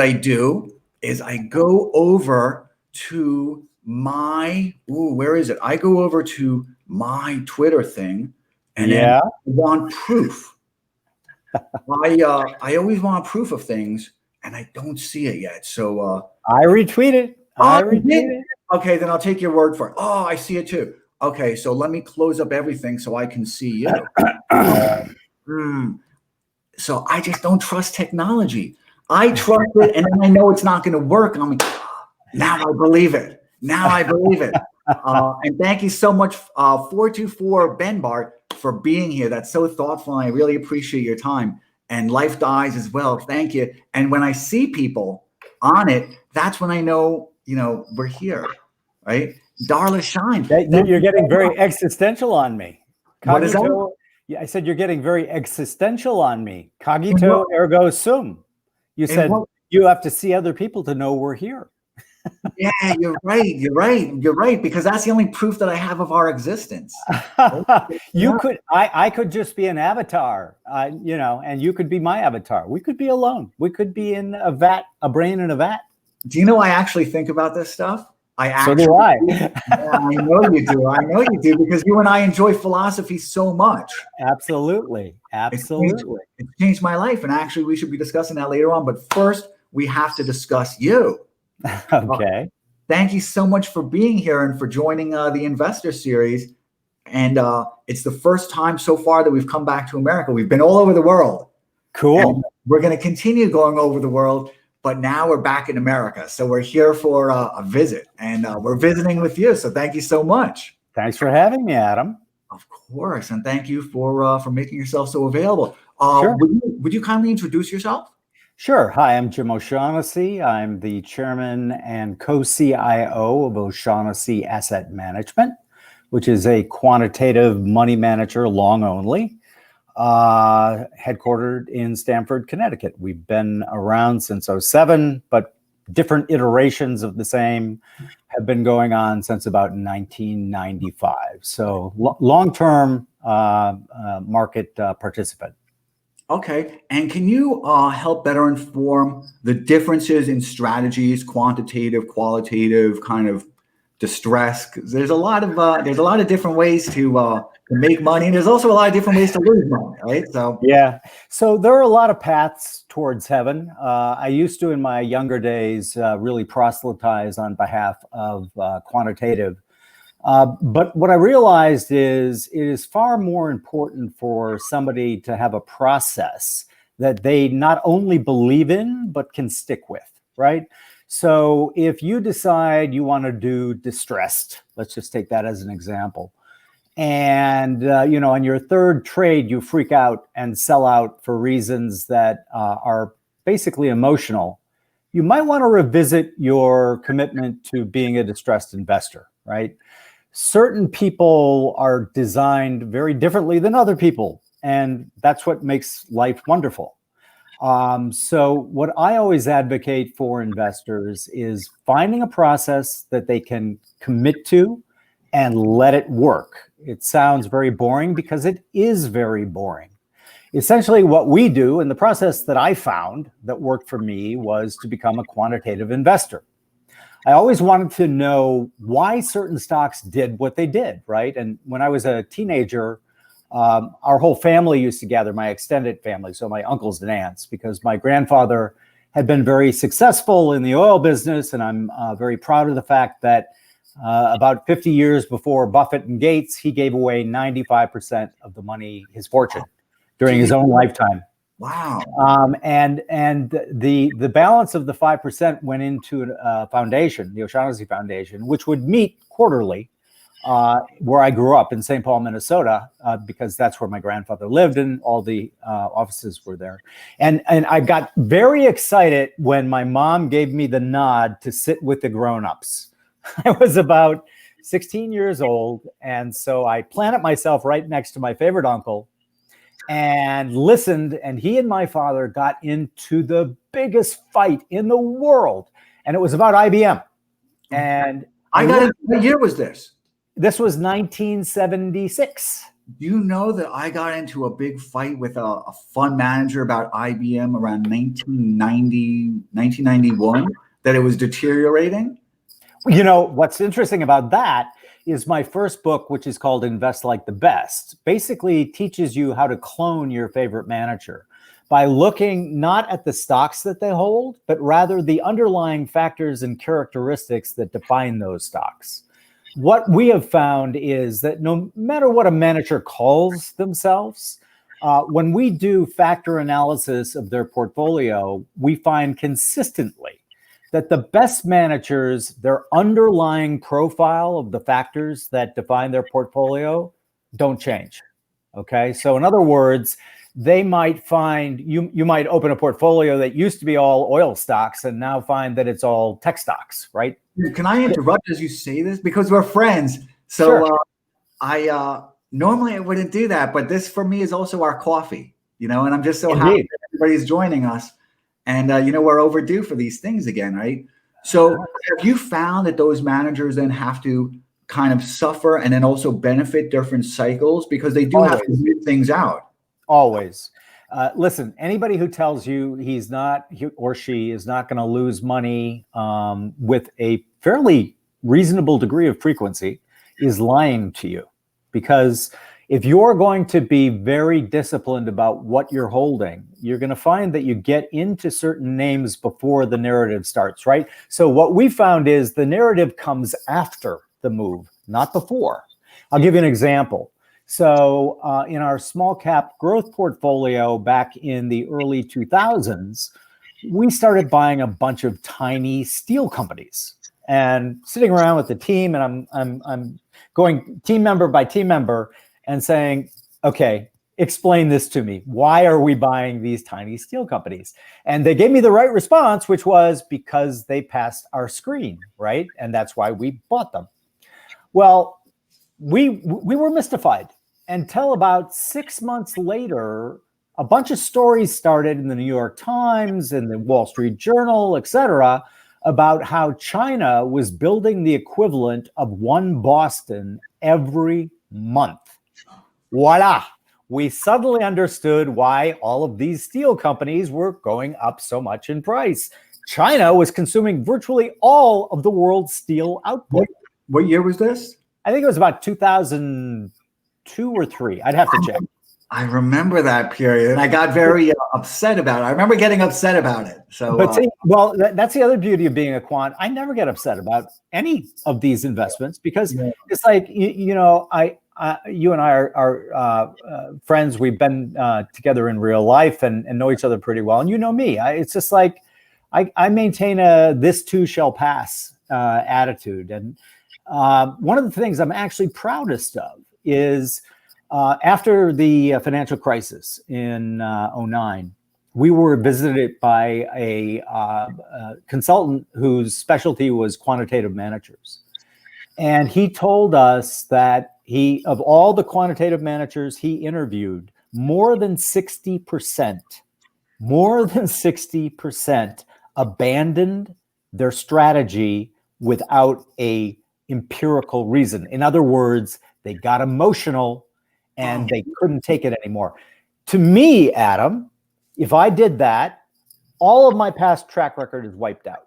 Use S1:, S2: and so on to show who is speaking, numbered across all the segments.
S1: I do is I go over to where is it? I go over to my Twitter thing, and then
S2: Yeah.
S1: I want proof. I always want proof of things, and I don't see it yet. So
S2: I retweet it. I
S1: you
S2: retweet
S1: did?
S2: it.
S1: Okay, then I'll take your word for it. Oh, I see it too. Okay, so let me close up everything so I can see you. So I just don't trust technology. I trust it, and then I know it's not going to work. I'm like, now I believe it. Now I believe it. And thank you so much, 424 Ben Bart, for being here. That's so thoughtful, and I really appreciate your time. And Life Dies as well. Thank you. And when I see people on it, that's when I know, we're here, right? Darla Shine.
S2: You're getting very existential on me.
S1: What is that?
S2: Cogito. Yeah, I said you're getting very existential on me. Cogito ergo sum. You said you have to see other people to know we're here.
S1: Yeah, you're right. You're right. Because that's the only proof that I have of our existence.
S2: I could just be an avatar, and you could be my avatar. We could be alone. We could be in a brain in a vat.
S1: Do you know I actually think about this stuff?
S2: So do I.
S1: Yeah, I know you do. I know you do, because you and I enjoy philosophy so much.
S2: Absolutely.
S1: It's changed my life. And actually, we should be discussing that later on. But first, we have to discuss you.
S2: Okay.
S1: Thank you so much for being here and for joining the Investor Series. And it's the first time so far that we've come back to America. We've been all over the world.
S2: Cool.
S1: And we're going to continue going over the world. But now we're back in America. So we're here for a visit, and we're visiting with you. So thank you so much.
S2: Thanks for having me, Adam.
S1: Of course. And thank you for making yourself so available.
S2: Sure.
S1: Would you kindly introduce yourself?
S2: Sure. Hi, I'm Jim O'Shaughnessy. I'm the chairman and co-CIO of O'Shaughnessy Asset Management, which is a quantitative money manager, long only, headquartered in Stamford, Connecticut. We've been around since 2007, but different iterations of the same have been going on since about 1995. So long-term market participant.
S1: Okay. And can you help better inform the differences in strategies, quantitative, qualitative, kind of distress? 'Cause there's a lot of different ways to make money, and there's also a lot of different ways to lose money, right? So
S2: yeah. So there are a lot of paths towards heaven. I used to, in my younger days, really proselytize on behalf of quantitative. But what I realized is it is far more important for somebody to have a process that they not only believe in, but can stick with, right? So if you decide you want to do distressed, let's just take that as an example. And, on your third trade, you freak out and sell out for reasons that are basically emotional. You might want to revisit your commitment to being a distressed investor, right? Certain people are designed very differently than other people, and that's what makes life wonderful. So what I always advocate for investors is finding a process that they can commit to and let it work. It sounds very boring because it is very boring. Essentially what we do, and the process that I found that worked for me, was to become a quantitative investor. I always wanted to know why certain stocks did what they did, right? And when I was a teenager, our whole family used to gather, my extended family, so my uncles and aunts, because my grandfather had been very successful in the oil business. And I'm very proud of the fact that about 50 years before Buffett and Gates, he gave away 95% of the money, his fortune, during his own lifetime.
S1: Wow.
S2: And the balance of the 5% went into a foundation, the O'Shaughnessy Foundation, which would meet quarterly, where I grew up in St. Paul, Minnesota, because that's where my grandfather lived and all the offices were there. And I got very excited when my mom gave me the nod to sit with the grown-ups. I was about 16 years old, and so I planted myself right next to my favorite uncle and listened, and he and my father got into the biggest fight in the world, and it was about IBM. And
S1: what year was this?
S2: This was 1976.
S1: Do you know that I got into a big fight with a fund manager about IBM around 1991, that it was deteriorating?
S2: You know, what's interesting about that is my first book, which is called Invest Like the Best, basically teaches you how to clone your favorite manager by looking not at the stocks that they hold, but rather the underlying factors and characteristics that define those stocks. What we have found is that no matter what a manager calls themselves, when we do factor analysis of their portfolio, we find consistently that the best managers, their underlying profile of the factors that define their portfolio don't change. Okay. So in other words, they might find you might open a portfolio that used to be all oil stocks and now find that it's all tech stocks, right?
S1: Can I interrupt as you say this? Because we're friends. So
S2: Sure.
S1: I normally I wouldn't do that, but this for me is also our coffee, and I'm just so happy
S2: Indeed.
S1: that everybody's joining us. And we're overdue for these things again, right? So have you found that those managers then have to kind of suffer and then also benefit different cycles because they do have to
S2: Always.
S1: weed things out?
S2: Always. Listen, anybody who tells you he or she is not going to lose money with a fairly reasonable degree of frequency is lying to you. Because if you're going to be very disciplined about what you're holding, you're going to find that you get into certain names before the narrative starts, right? So what we found is the narrative comes after the move, not before. I'll give you an example. So in our small cap growth portfolio back in the early 2000s, we started buying a bunch of tiny steel companies and sitting around with the team. And I'm going team member by team member and saying, okay, explain this to me. Why are we buying these tiny steel companies? And they gave me the right response, which was because they passed our screen, right? And that's why we bought them. Well, we were mystified until about 6 months later, a bunch of stories started in the New York Times and the Wall Street Journal, et cetera, about how China was building the equivalent of one Boston every month. Voila. We suddenly understood why all of these steel companies were going up so much in price. China was consuming virtually all of the world's steel output.
S1: What year was this?
S2: I think it was about 2002 or 3. I'd have to check.
S1: I remember that period, and I got very upset about it. I remember getting upset about it. So,
S2: but see, well, that's the other beauty of being a quant. I never get upset about any of these investments because it's like you and I are friends. We've been together in real life and know each other pretty well. And you know me. It's just like I maintain a "this too shall pass" attitude. And one of the things I'm actually proudest of is after the financial crisis in 2009, we were visited by a consultant whose specialty was quantitative managers. And he told us that of all the quantitative managers he interviewed, more than 60% abandoned their strategy without a empirical reason. In other words, they got emotional and they couldn't take it anymore. To me, Adam, if I did that, all of my past track record is wiped out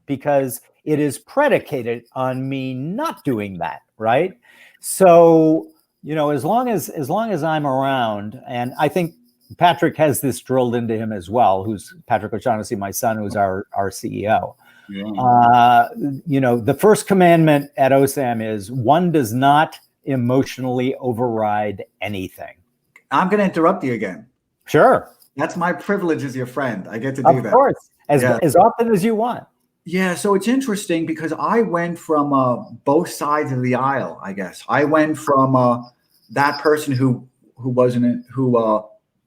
S2: because it is predicated on me not doing that, right? So, as long as I'm around, and I think Patrick has this drilled into him as well, who's Patrick O'Shaughnessy, my son, who's our CEO. Yeah. The first commandment at OSAM is one does not emotionally override anything.
S1: I'm going to interrupt you again.
S2: Sure.
S1: That's my privilege as your friend. I get to do that.
S2: Of course, as often as you want.
S1: Yeah, so it's interesting because I went from both sides of the aisle, I guess. I went from that person who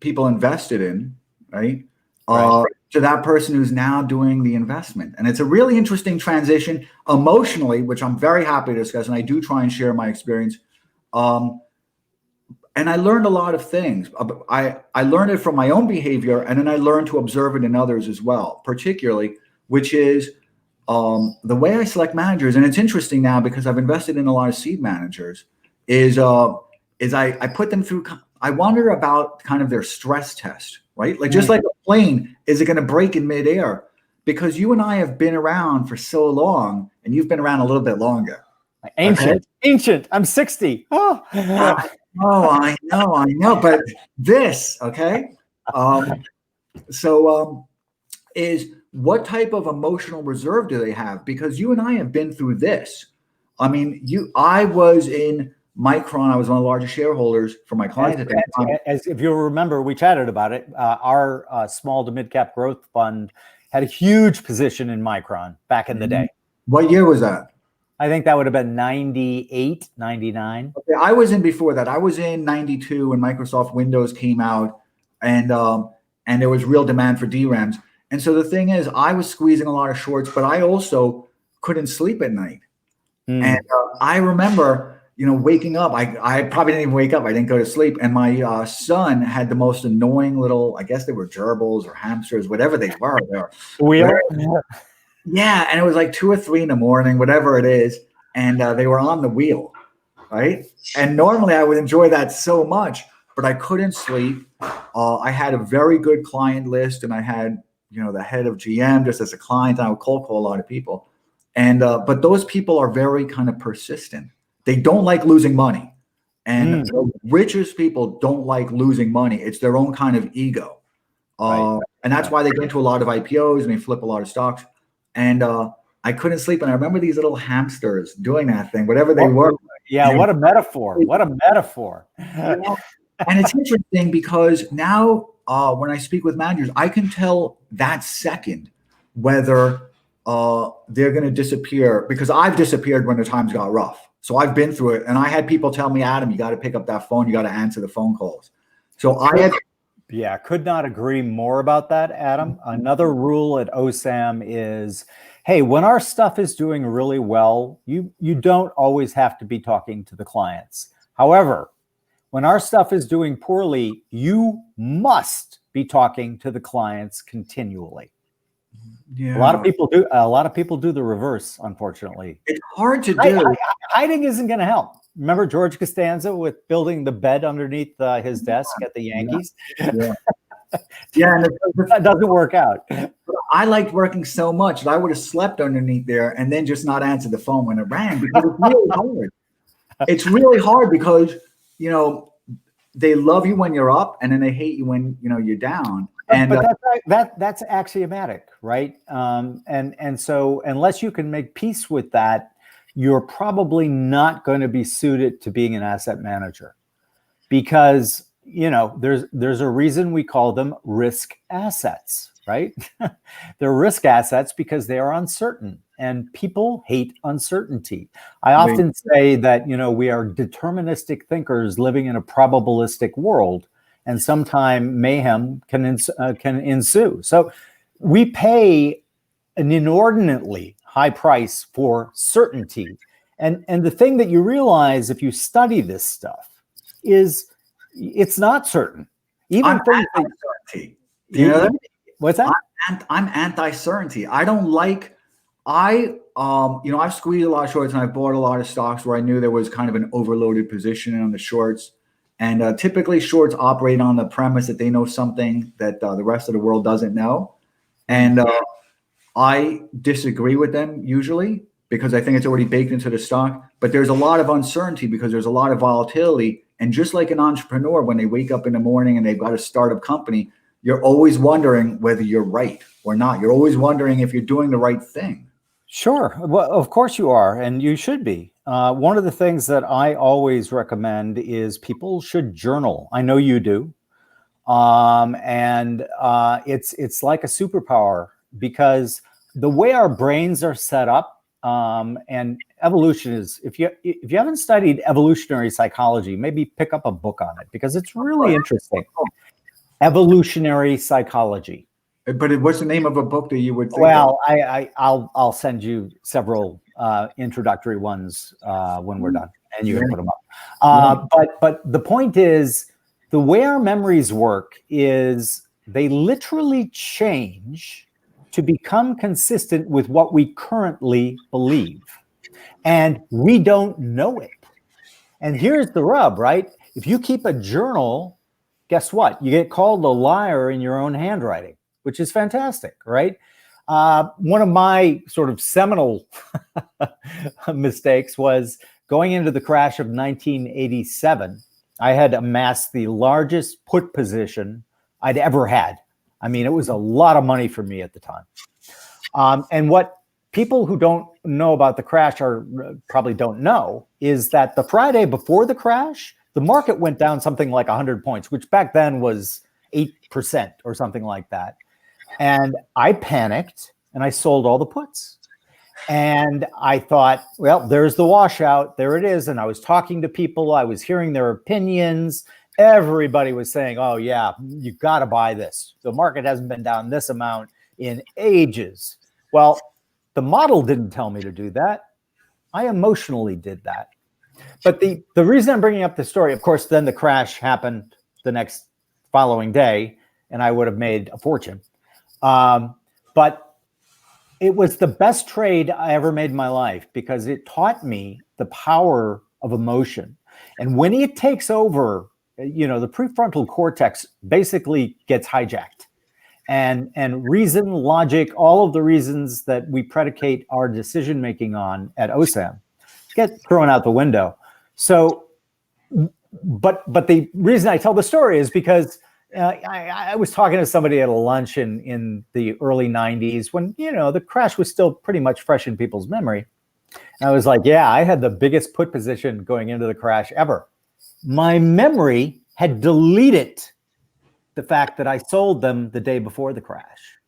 S1: people invested in, right? To that person who's now doing the investment. And it's a really interesting transition emotionally, which I'm very happy to discuss. And I do try and share my experience. And I learned a lot of things. I learned it from my own behavior, and then I learned to observe it in others as well, particularly, which is the way I select managers. And it's interesting now because I've invested in a lot of seed managers is is I put them through. I wonder about kind of their stress test, right? Like just like a plane, is it going to break in midair? Because you and I have been around for so long, and you've been around a little bit longer.
S2: Ancient. I'm 60. Oh,
S1: I know. But this, okay. Is what type of emotional reserve do they have? Because you and I have been through this. I mean, I was in Micron. I was one of the largest shareholders for my clients at that time.
S2: As if you'll remember, we chatted about it. Our small to mid cap growth fund had a huge position in Micron back in the day.
S1: What year was that?
S2: I think that would have been 98, 99.
S1: Okay, I was in before that. I was in 92 when Microsoft Windows came out, and there was real demand for DRAMs. And so the thing is, I was squeezing a lot of shorts, but I also couldn't sleep at night. And I remember, waking up. I probably didn't even wake up. I didn't go to sleep. And my son had the most annoying little, I guess they were gerbils or hamsters, whatever they were. Yeah, and it was like 2 or 3 in the morning, whatever it is, and they were on the wheel, right? And normally I would enjoy that so much, but I couldn't sleep. I had a very good client list, and I had, the head of GM just as a client. And I would cold call a lot of people, and but those people are very kind of persistent. They don't like losing money, and the richest people don't like losing money. It's their own kind of ego, and that's why they get into a lot of IPOs and they flip a lot of stocks. And I couldn't sleep. And I remember these little hamsters doing that thing, whatever they were.
S2: Yeah, what a metaphor. What a metaphor.
S1: And it's interesting because now when I speak with managers, I can tell that second whether they're going to disappear, because I've disappeared when the times got rough. So I've been through it. And I had people tell me, Adam, you got to pick up that phone. You got to answer the phone calls. So
S2: Yeah, could not agree more about that, Adam. Another rule at OSAM is, hey, when our stuff is doing really well, you don't always have to be talking to the clients. However, when our stuff is doing poorly, you must be talking to the clients continually. Yeah. A lot of people do the reverse, unfortunately.
S1: It's hard to do.
S2: Hiding isn't going to help. Remember George Costanza with building the bed underneath his desk at the Yankees?
S1: Yeah.
S2: That doesn't work out.
S1: I liked working so much that I would have slept underneath there and then just not answered the phone when it rang, because it's really hard. It's really hard because, they love you when you're up and then they hate you when, you're down.
S2: But that's axiomatic, right? And so unless you can make peace with that, you're probably not going to be suited to being an asset manager, because there's a reason we call them risk assets, right? They're risk assets because they are uncertain, and people hate uncertainty. I often say that we are deterministic thinkers living in a probabilistic world, and sometime mayhem can ensue. So we pay an inordinately high price for certainty. And the thing that you realize if you study this stuff is it's not certain.
S1: Even anti-certainty.
S2: What's that?
S1: I'm anti-certainty. I don't like, I've squeezed a lot of shorts and I've bought a lot of stocks where I knew there was kind of an overloaded position on the shorts. And typically shorts operate on the premise that they know something that the rest of the world doesn't know. And I disagree with them usually because I think it's already baked into the stock. But there's a lot of uncertainty because there's a lot of volatility. And just like an entrepreneur, when they wake up in the morning and they've got a startup company, you're always wondering whether you're right or not. You're always wondering if you're doing the right thing.
S2: Sure. Well, of course you are, and you should be. One of the things that I always recommend is people should journal. I know you do. And it's like a superpower, because the way our brains are set up, and evolution is, if you haven't studied evolutionary psychology, maybe pick up a book on it, because it's really interesting. Evolutionary psychology.
S1: But what's the name of a book that you would think
S2: Well, I'll send you several introductory ones when we're done, and you can put them up. But the point is, the way our memories work is they literally change to become consistent with what we currently believe. And we don't know it. And here's the rub, right? if you keep a journal, guess what? You get called a liar in your own handwriting, which is fantastic, right? One of my sort of seminal mistakes was going into the crash of 1987. I had amassed the largest put position I'd ever had. I mean, it was a lot of money for me at the time. And what people who don't know about the crash or probably don't know is that the Friday before the crash, the market went down something like 100 points, which back then was 8% or something like that. And I panicked and I sold all the puts. And I thought, well, there's the washout. There it is. And I was talking to people. I was hearing their opinions. Everybody was saying, oh, yeah, you got to buy this. The market hasn't been down this amount in ages. Well, the model didn't tell me to do that. I emotionally did that. But the reason I'm bringing up the story, of course, then the crash happened the next following day, and I would have made a fortune. But it was the best trade I ever made in my life because it taught me the power of emotion. And when it takes over, the prefrontal cortex basically gets hijacked. And reason, logic, all of the reasons that we predicate our decision-making on at OSAM get thrown out the window. So, but the reason I tell the story is because I was talking to somebody at a lunch in the early 90s when, the crash was still pretty much fresh in people's memory. And I was like, yeah, I had the biggest put position going into the crash ever. My memory had deleted the fact that I sold them the day before the crash.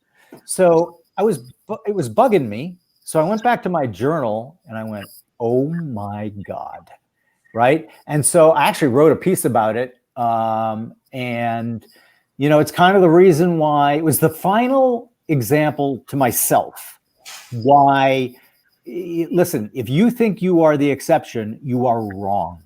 S2: So it was bugging me. So I went back to my journal and I went, oh my God. Right. And so I actually wrote a piece about it. And, it's kind of the reason why it was the final example to myself. Why, listen, if you think you are the exception, you are wrong.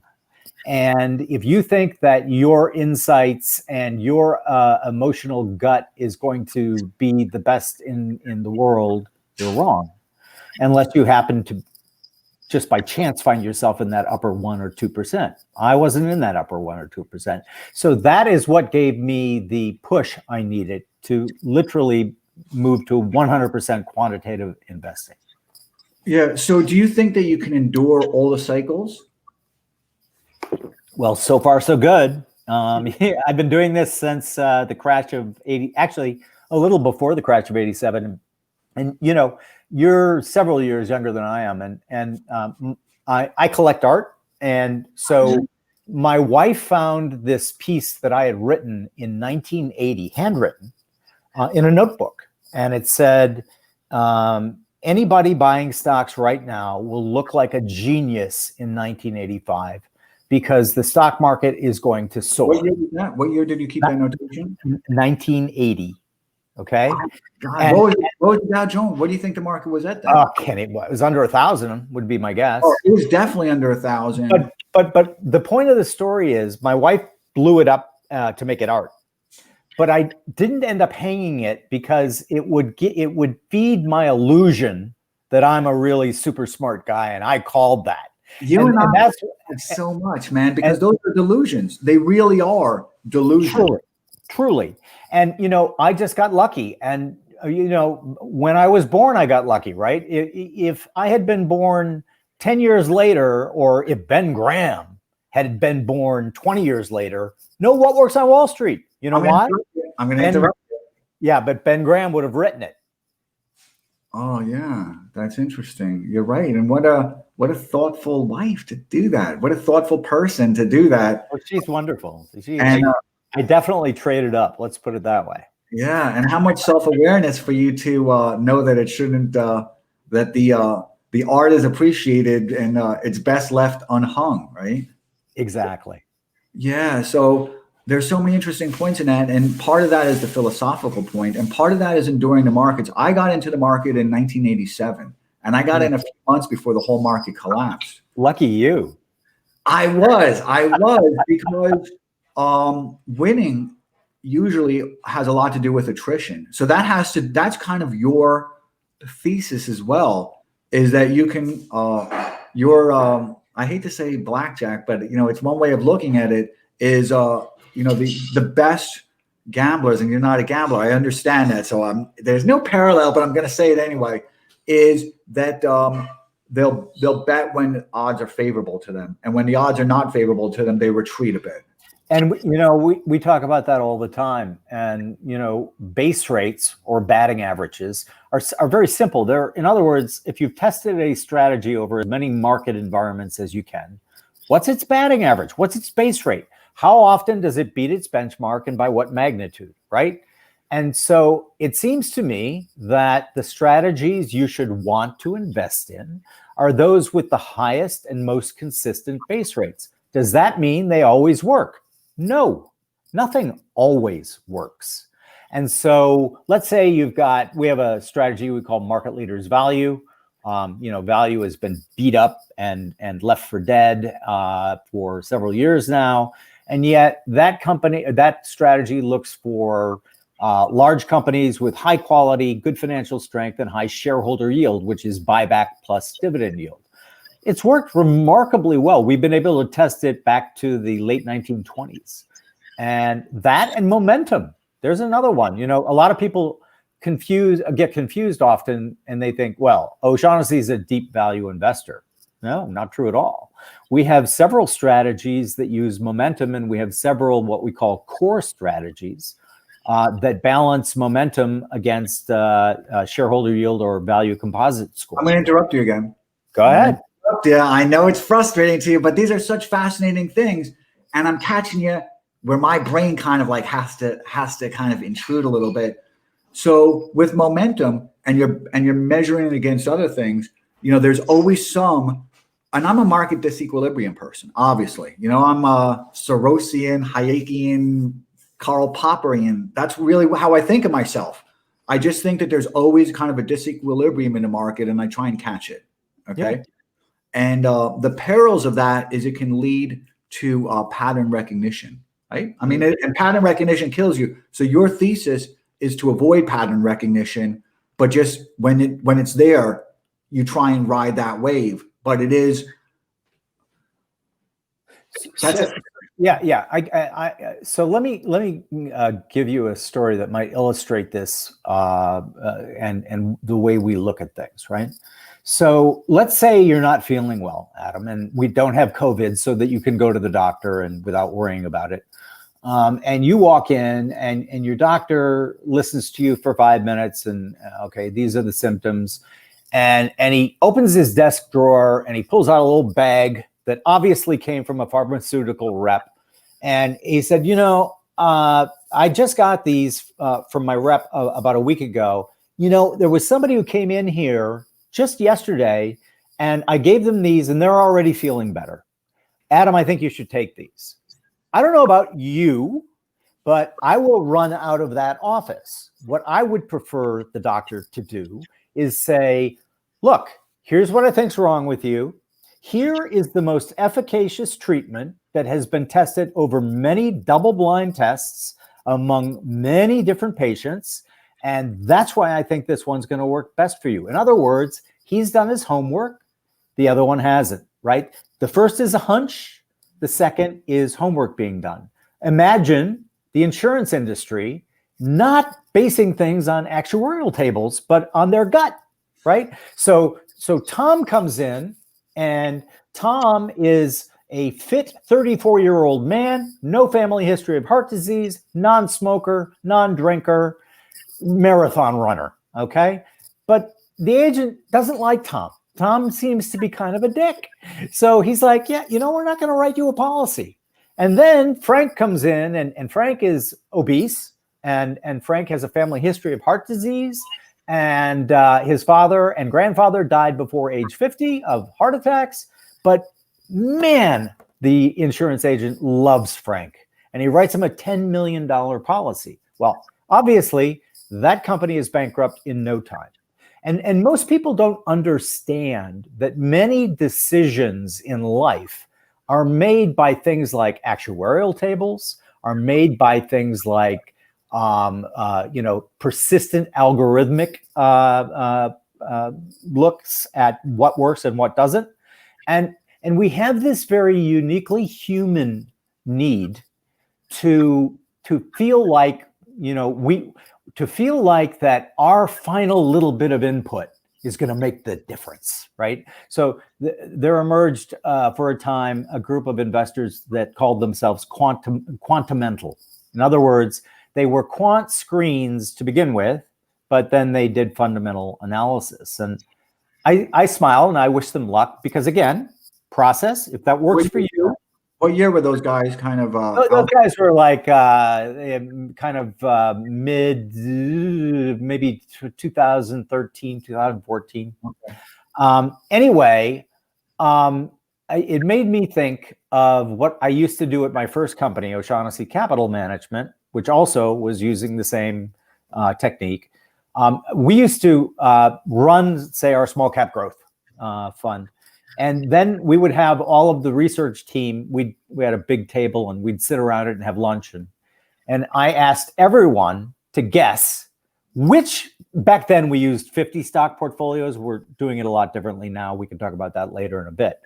S2: And if you think that your insights and your emotional gut is going to be the best in the world, you're wrong. Unless you happen to just by chance find yourself in that upper 1 or 2%. I wasn't in that upper 1 or 2%. So that is what gave me the push I needed to literally move to 100% quantitative investing.
S1: Yeah. So do you think that you can endure all the cycles?
S2: Well, so far, so good. I've been doing this since the crash of 80, actually a little before the crash of 87. And, you're several years younger than I am. And I collect art. And so my wife found this piece that I had written in 1980, handwritten, in a notebook. And it said, anybody buying stocks right now will look like a genius in 1985. Because the stock market is going to soar.
S1: What year was that? What year did you keep that notation?
S2: 1980. Okay.
S1: God, what was the Dow Jones? What do you think the market was at then?
S2: It was under 1,000 would be my guess.
S1: Oh, it was definitely under 1,000.
S2: But the point of the story is my wife blew it up to make it art. But I didn't end up hanging it because it would feed my illusion that I'm a really super smart guy, and I called that.
S1: And that's so much, man, because those are delusions. They really are delusions.
S2: Truly. And, I just got lucky. And, when I was born, I got lucky, right? If I had been born 10 years later, or if Ben Graham had been born 20 years later, What Works on Wall Street? You know why?
S1: I'm going to interrupt you.
S2: Yeah, but Ben Graham would have written it.
S1: Oh, yeah. That's interesting. You're right. And what a thoughtful wife to do that. What a thoughtful person to do that.
S2: Well, she's wonderful. I definitely traded up. Let's put it that way.
S1: Yeah. And how much self-awareness for you to know that it shouldn't, that the art is appreciated and it's best left unhung, right?
S2: Exactly.
S1: Yeah. So there's so many interesting points in that. And part of that is the philosophical point. And part of that is enduring the markets. I got into the market in 1987 and I got in a few months before the whole market collapsed.
S2: Lucky you.
S1: I was because winning usually has a lot to do with attrition. So that's kind of your thesis as well, is that you can, I hate to say blackjack, but it's one way of looking at it, is the best gamblers, and you're not a gambler, I understand that, so there's no parallel, but I'm going to say it anyway, is that they'll bet when odds are favorable to them, and when the odds are not favorable to them, they retreat a bit.
S2: And we talk about that all the time. And base rates or batting averages are very simple. In other words, if you've tested a strategy over as many market environments as you can, what's its batting average? What's its base rate? How often does it beat its benchmark, and by what magnitude, right? And so it seems to me that the strategies you should want to invest in are those with the highest and most consistent base rates. Does that mean they always work? No, nothing always works. And so let's say we have a strategy we call Market Leaders Value. Value has been beat up and left for dead for several years now. And yet that strategy looks for large companies with high quality, good financial strength, and high shareholder yield, which is buyback plus dividend yield. It's worked remarkably well. We've been able to test it back to the late 1920s. And that and momentum. There's another one. A lot of people get confused often, and they think, well, O'Shaughnessy is a deep value investor. No, not true at all. We have several strategies that use momentum, and we have several what we call core strategies that balance momentum against shareholder yield or value composite score.
S1: I'm going to interrupt you again.
S2: Go ahead.
S1: Yeah, I know it's frustrating to you, but these are such fascinating things, and I'm catching you where my brain kind of like has to kind of intrude a little bit. So with momentum, and you're measuring it against other things, there's always some. And I'm a market disequilibrium person, obviously. I'm a Sorosian, Hayekian, Karl Popperian. That's really how I think of myself. I just think that there's always kind of a disequilibrium in the market, and I try and catch it. Okay. Yeah. And the perils of that is it can lead to pattern recognition, right? I mean, and pattern recognition kills you. So your thesis is to avoid pattern recognition, but just when it's there, you try and ride that wave. But it is. That's it.
S2: Yeah. So let me give you a story that might illustrate this and the way we look at things, right? So let's say you're not feeling well, Adam, and we don't have COVID so that you can go to the doctor and without worrying about it. And you walk in and your doctor listens to you for 5 minutes and, okay, these are the symptoms. And he opens his desk drawer and he pulls out a little bag that obviously came from a pharmaceutical rep. And he said, I just got these from my rep about a week ago. There was somebody who came in here just yesterday and I gave them these and they're already feeling better. Adam, I think you should take these. I don't know about you, but I will run out of that office. What I would prefer the doctor to do is say, look, here's what I think's wrong with you. Here is the most efficacious treatment that has been tested over many double-blind tests among many different patients. And that's why I think this one's going to work best for you. In other words, he's done his homework. The other one hasn't, right? The first is a hunch. The second is homework being done. Imagine the insurance industry not basing things on actuarial tables, but on their gut, right? So Tom comes in, and Tom is a fit 34-year-old man, no family history of heart disease, non-smoker, non-drinker, marathon runner, okay? But the agent doesn't like Tom. Tom seems to be kind of a dick. So he's like, yeah, we're not going to write you a policy. And then Frank comes in, and Frank is obese, and Frank has a family history of heart disease, and his father and grandfather died before age 50 of heart attacks. But man, the insurance agent loves Frank, and he writes him a $10 million policy. Well, obviously, that company is bankrupt in no time. And most people don't understand that many decisions in life are made by things like actuarial tables, are made by things like persistent algorithmic looks at what works and what doesn't. And we have this very uniquely human need to feel like, to feel like that our final little bit of input is going to make the difference, right? So there emerged for a time a group of investors that called themselves quantamental. In other words, they were quant screens to begin with, but then they did fundamental analysis. And I smile and I wish them luck because, again, process, if that works for you.
S1: What year were those guys kind of?
S2: Those guys were like mid, maybe 2013, 2014. Okay. Anyway, it made me think of what I used to do at my first company, O'Shaughnessy Capital Management, which also was using the same technique. We used to run, say, our small cap growth fund. And then we would have all of the research team. We had a big table and we'd sit around it and have lunch. And I asked everyone to guess which, back then we used 50 stock portfolios. We're doing it a lot differently now. We can talk about that later in a bit.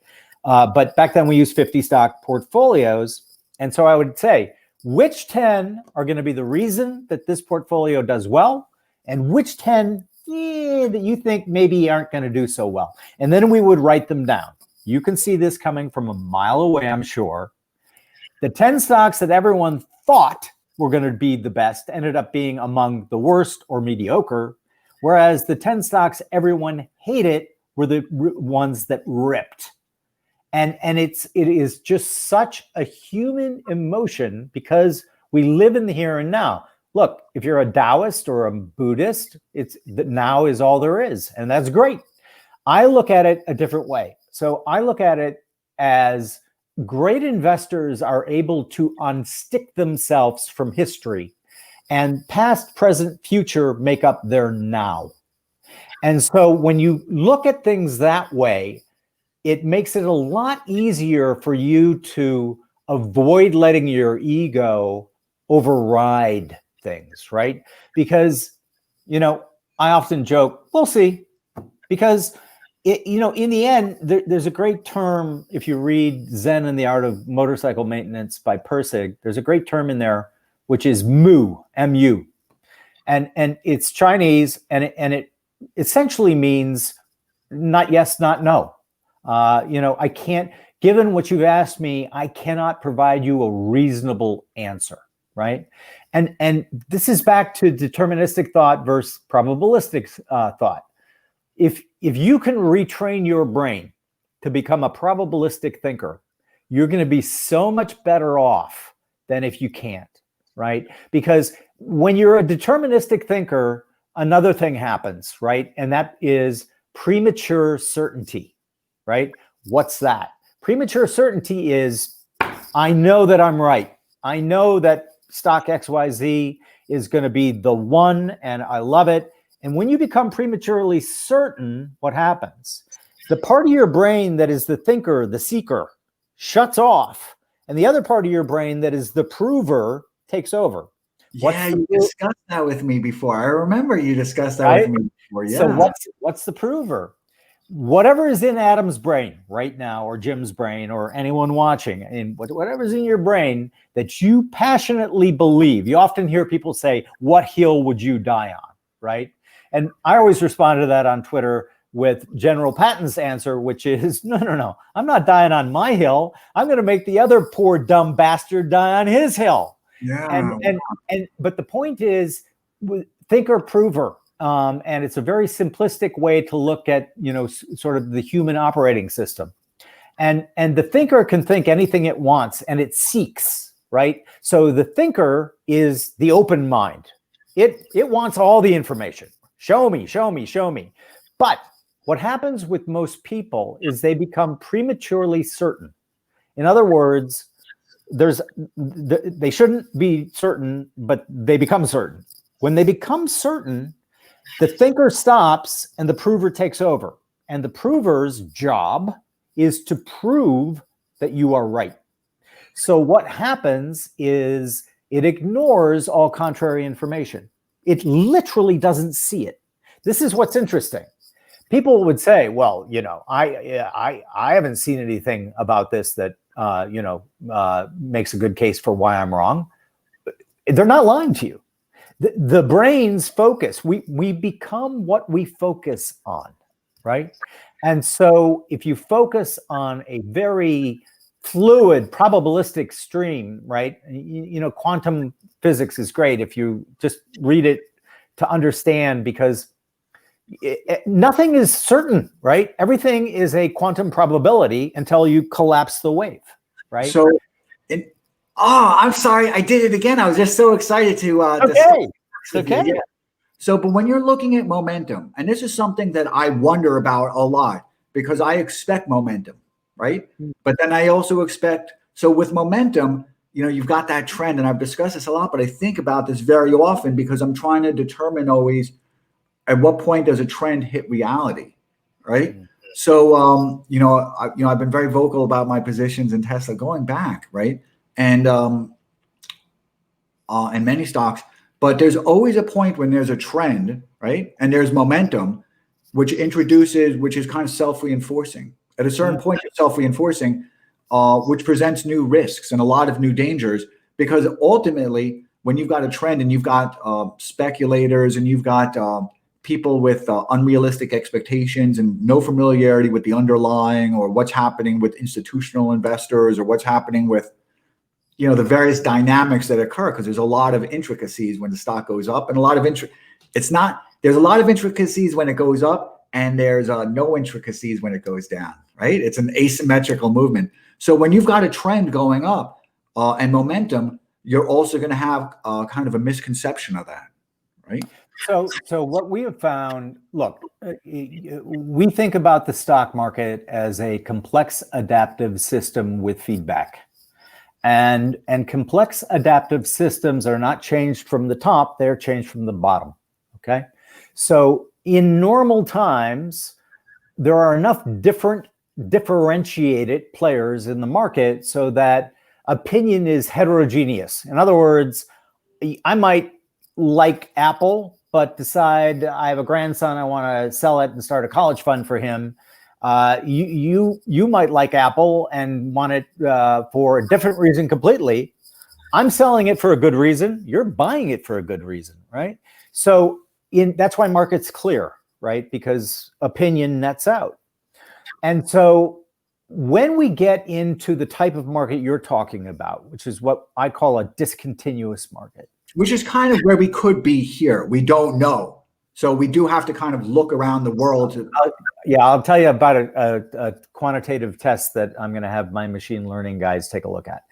S2: But back then we used 50 stock portfolios. And so I would say, which 10 are going to be the reason that this portfolio does well? And which 10 that you think maybe aren't going to do so well? And then we would write them down. You can see this coming from a mile away, I'm sure. The 10 stocks that everyone thought were going to be the best ended up being among the worst or mediocre, whereas the 10 stocks everyone hated were the ones that ripped. And it is just such a human emotion because we live in the here and now. Look, if you're a Taoist or a Buddhist, it's that now is all there is, and that's great. I look at it a different way. So I look at it as great investors are able to unstick themselves from history, and past, present, future make up their now. And so when you look at things that way, it makes it a lot easier for you to avoid letting your ego override things, right? Because, I often joke, we'll see, because in the end, there's a great term. If you read Zen and the Art of Motorcycle Maintenance by Pirsig, there's a great term in there, which is mu, M-U. And it's Chinese, and it essentially means not yes, not no. I can't, given what you've asked me, I cannot provide you a reasonable answer, right? And this is back to deterministic thought versus probabilistic thought. If you can retrain your brain to become a probabilistic thinker, you're going to be so much better off than if you can't, right? Because when you're a deterministic thinker, another thing happens, right? And that is premature certainty, right? What's that? Premature certainty is, I know that I'm right. I know that stock XYZ is going to be the one, and I love it. And when you become prematurely certain, what happens? The part of your brain that is the thinker, the seeker, shuts off, and the other part of your brain that is the prover takes over.
S1: Yeah, you discussed that with me before. I remember you discussed that with me before. Yeah.
S2: So what's the prover? Whatever is in Adam's brain right now, or Jim's brain, or anyone watching, and whatever's in your brain that you passionately believe. You often hear people say, what hill would you die on, right? And I always respond to that on Twitter with General Patton's answer, which is, no, I'm not dying on my hill. I'm going to make the other poor dumb bastard die on his hill. Yeah. But the point is, thinker prover. And it's a very simplistic way to look at, sort of the human operating system. And the thinker can think anything it wants, and it seeks, right? So the thinker is the open mind. It wants all the information. Show me, show me, show me. But what happens with most people is they become prematurely certain. In other words, they shouldn't be certain, but they become certain. When they become certain, the thinker stops and the prover takes over. And the prover's job is to prove that you are right. So what happens is it ignores all contrary information. It literally doesn't see it. This is what's interesting. people would say, well, I haven't seen anything about this that makes a good case for why I'm wrong. They're not lying to you. The brain's focus, we become what we focus on, right? And so if you focus on a very fluid probabilistic stream, right? Quantum physics is great if you just read it to understand, because nothing is certain, right? Everything is a quantum probability until you collapse the wave, right?
S1: So, I'm sorry, I did it again. I was just so excited to.
S2: Okay. Okay.
S1: Yeah. So, but when you're looking at momentum, and this is something that I wonder about a lot, because I expect momentum, right? But then I also expect, so with momentum, you've got that trend, and I've discussed this a lot, but I think about this very often because I'm trying to determine always at what point does a trend hit reality, right? So, I've been very vocal about my positions in Tesla going back, right? And many stocks, but there's always a point when there's a trend, right? And there's momentum, which is kind of self-reinforcing. At a certain point, it's self-reinforcing, which presents new risks and a lot of new dangers, because ultimately, when you've got a trend and you've got speculators and you've got people with unrealistic expectations and no familiarity with the underlying or what's happening with institutional investors or what's happening with the various dynamics that occur, because there's a lot of intricacies when the stock goes up, and a lot of there's a lot of intricacies when it goes up, and there's no intricacies when it goes down, right? It's an asymmetrical movement. So when you've got a trend going up and momentum, you're also going to have kind of a misconception of that, right?
S2: So what we have found, look, we think about the stock market as a complex adaptive system with feedback. And complex adaptive systems are not changed from the top, they're changed from the bottom, okay? So in normal times, there are enough different differentiated players in the market so that opinion is heterogeneous. In other words, I might like Apple, but decide I have a grandson, I want to sell it and start a college fund for him. You might like Apple and want it for a different reason completely. I'm selling it for a good reason. You're buying it for a good reason, right? So that's why market's clear, right? Because opinion nets out. And so when we get into the type of market you're talking about, which is what I call a discontinuous market,
S1: which is kind of where we could be here. We don't know. So we do have to kind of look around the world.
S2: I'll tell you about a quantitative test that I'm going to have my machine learning guys take a look at.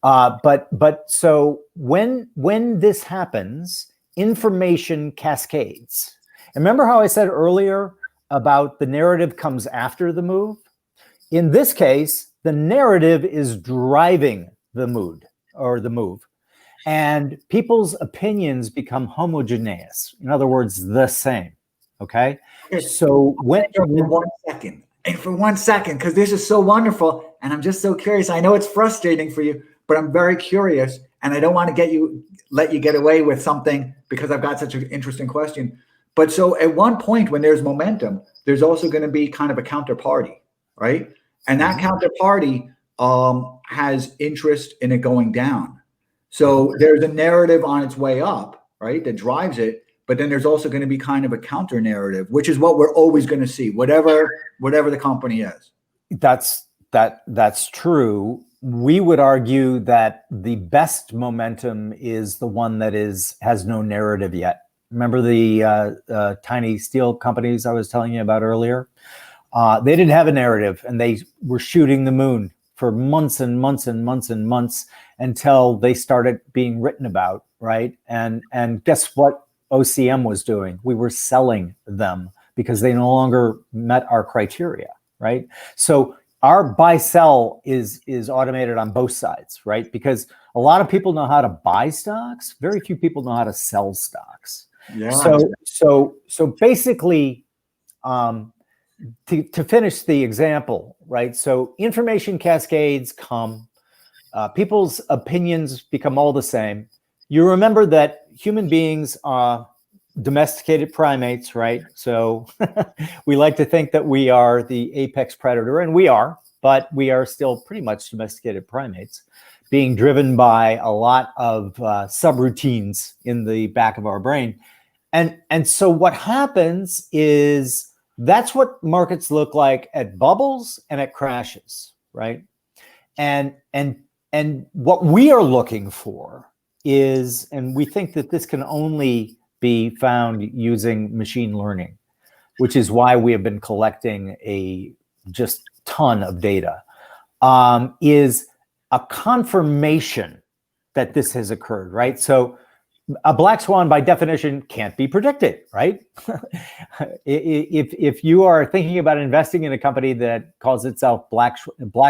S2: But so when this happens, information cascades. And remember how I said earlier about the narrative comes after the move? In this case, the narrative is driving the mood or the move. And people's opinions become homogeneous. In other words, the same. Okay. So
S1: for 1 second, because this is so wonderful, and I'm just so curious. I know it's frustrating for you, but I'm very curious, and I don't want to let you get away with something because I've got such an interesting question. But so at one point when there's momentum, there's also going to be kind of a counterparty, right? And that counterparty has interest in it going down. So there's a narrative on its way up, right, that drives it. But then there's also going to be kind of a counter narrative, which is what we're always going to see, whatever the company is.
S2: That's true. We would argue that the best momentum is the one that has no narrative yet. Remember the tiny steel companies I was telling you about earlier? They didn't have a narrative, and they were shooting the moon for months and months and months and months until they started being written about, right? And guess what OCM was doing? We were selling them because they no longer met our criteria, right? So our buy sell is automated on both sides, right? Because a lot of people know how to buy stocks, very few people know how to sell stocks.
S1: Yeah.
S2: So basically, to finish the example, right? So information cascades come, people's opinions become all the same. You remember that human beings domesticated primates, right? So we like to think that we are the apex predator, and we are, but we are still pretty much domesticated primates, being driven by a lot of subroutines in the back of our brain. And so what happens is that's what markets look like at bubbles and at crashes, right? And what we are looking for is, and we think that this can only be found using machine learning, which is why we have been collecting a just ton of data, is a confirmation that this has occurred, right? So a black swan by definition can't be predicted, right? If you are thinking about investing in a company that calls itself black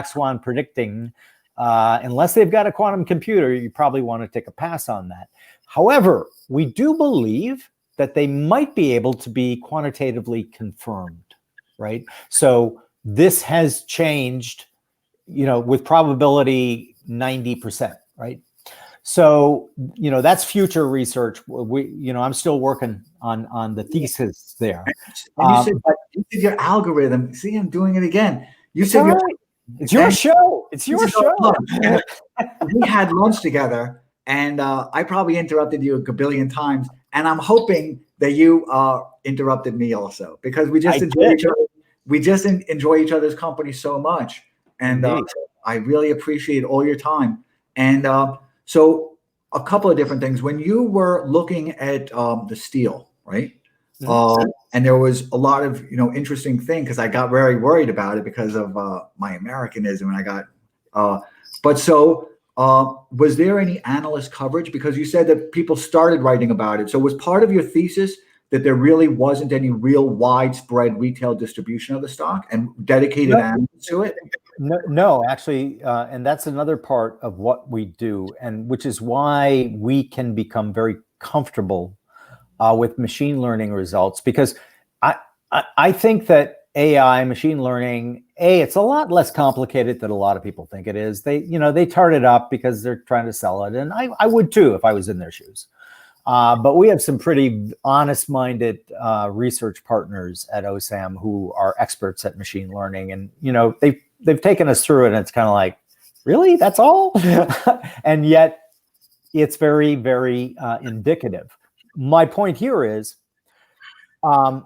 S2: swan predicting, unless they've got a quantum computer, you probably want to take a pass on that. However, we do believe that they might be able to be quantitatively confirmed, right? So this has changed, with probability 90%, right? So, that's future research. I'm still working on the thesis there.
S1: And you said your algorithm. See, I'm doing it again. You said
S2: it's your show. It's your show.
S1: We had lunch together, and I probably interrupted you a gabillion times. And I'm hoping that you interrupted me also, because we just enjoy each other. We just enjoy each other's company so much, and I really appreciate all your time. And so a couple of different things. When you were looking at the steel, right? And there was a lot of, interesting thing, because I got very worried about it because of my Americanism. And I got, was there any analyst coverage? Because you said that people started writing about it. So was part of your thesis that there really wasn't any real widespread retail distribution of the stock and dedicated analysts to it?
S2: No, actually, and that's another part of what we do, and which is why we can become very comfortable with machine learning results, because I think that AI, machine learning, it's a lot less complicated than a lot of people think it is. They tart it up because they're trying to sell it, and I would too if I was in their shoes. But we have some pretty honest-minded research partners at OSAM who are experts at machine learning, and they've taken us through it, and it's kind of like, really, that's all? And yet it's very, very indicative. My point here is a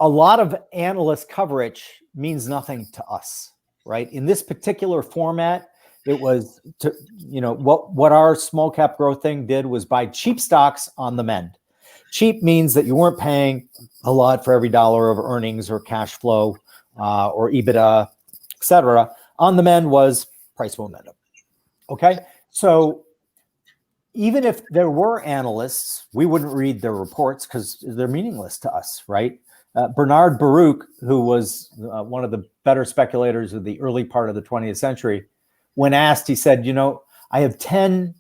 S2: lot of analyst coverage means nothing to us, right? In this particular format, it was what our small cap growth thing did was buy cheap stocks on the mend. Cheap means that you weren't paying a lot for every dollar of earnings or cash flow or EBITDA, et cetera. On the mend was price momentum. Okay. So even if there were analysts, we wouldn't read their reports because they're meaningless to us, right? Bernard Baruch, who was one of the better speculators of the early part of the 20th century, when asked, he said, I have 10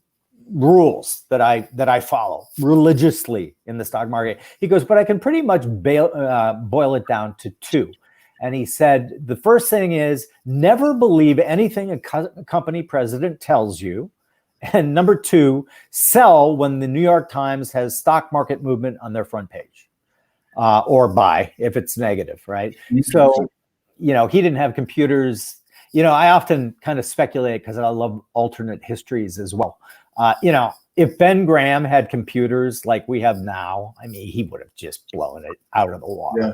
S2: rules that I follow religiously in the stock market. He goes, but I can pretty much boil it down to 2. And he said, the first thing is never believe anything a company president tells you. And number 2, sell when the New York Times has stock market movement on their front page, or buy if it's negative, right? Mm-hmm. So, he didn't have computers. I often kind of speculate because I love alternate histories as well. If Ben Graham had computers like we have now, he would have just blown it out of the water.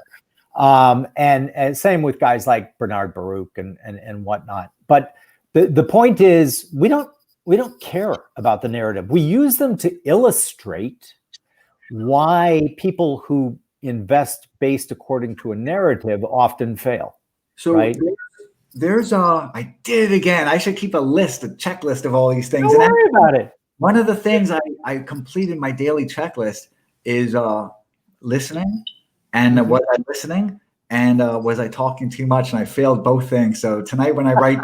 S2: Yeah. And same with guys like Bernard Baruch and whatnot. But the point is, we don't care about the narrative. We use them to illustrate why people who invest based according to a narrative often fail. So right?
S1: There's I did it again. I should keep a checklist of all these things.
S2: Don't worry about it.
S1: One of the things I completed my daily checklist is listening. And was I listening? And was I talking too much? And I failed both things. So tonight when I write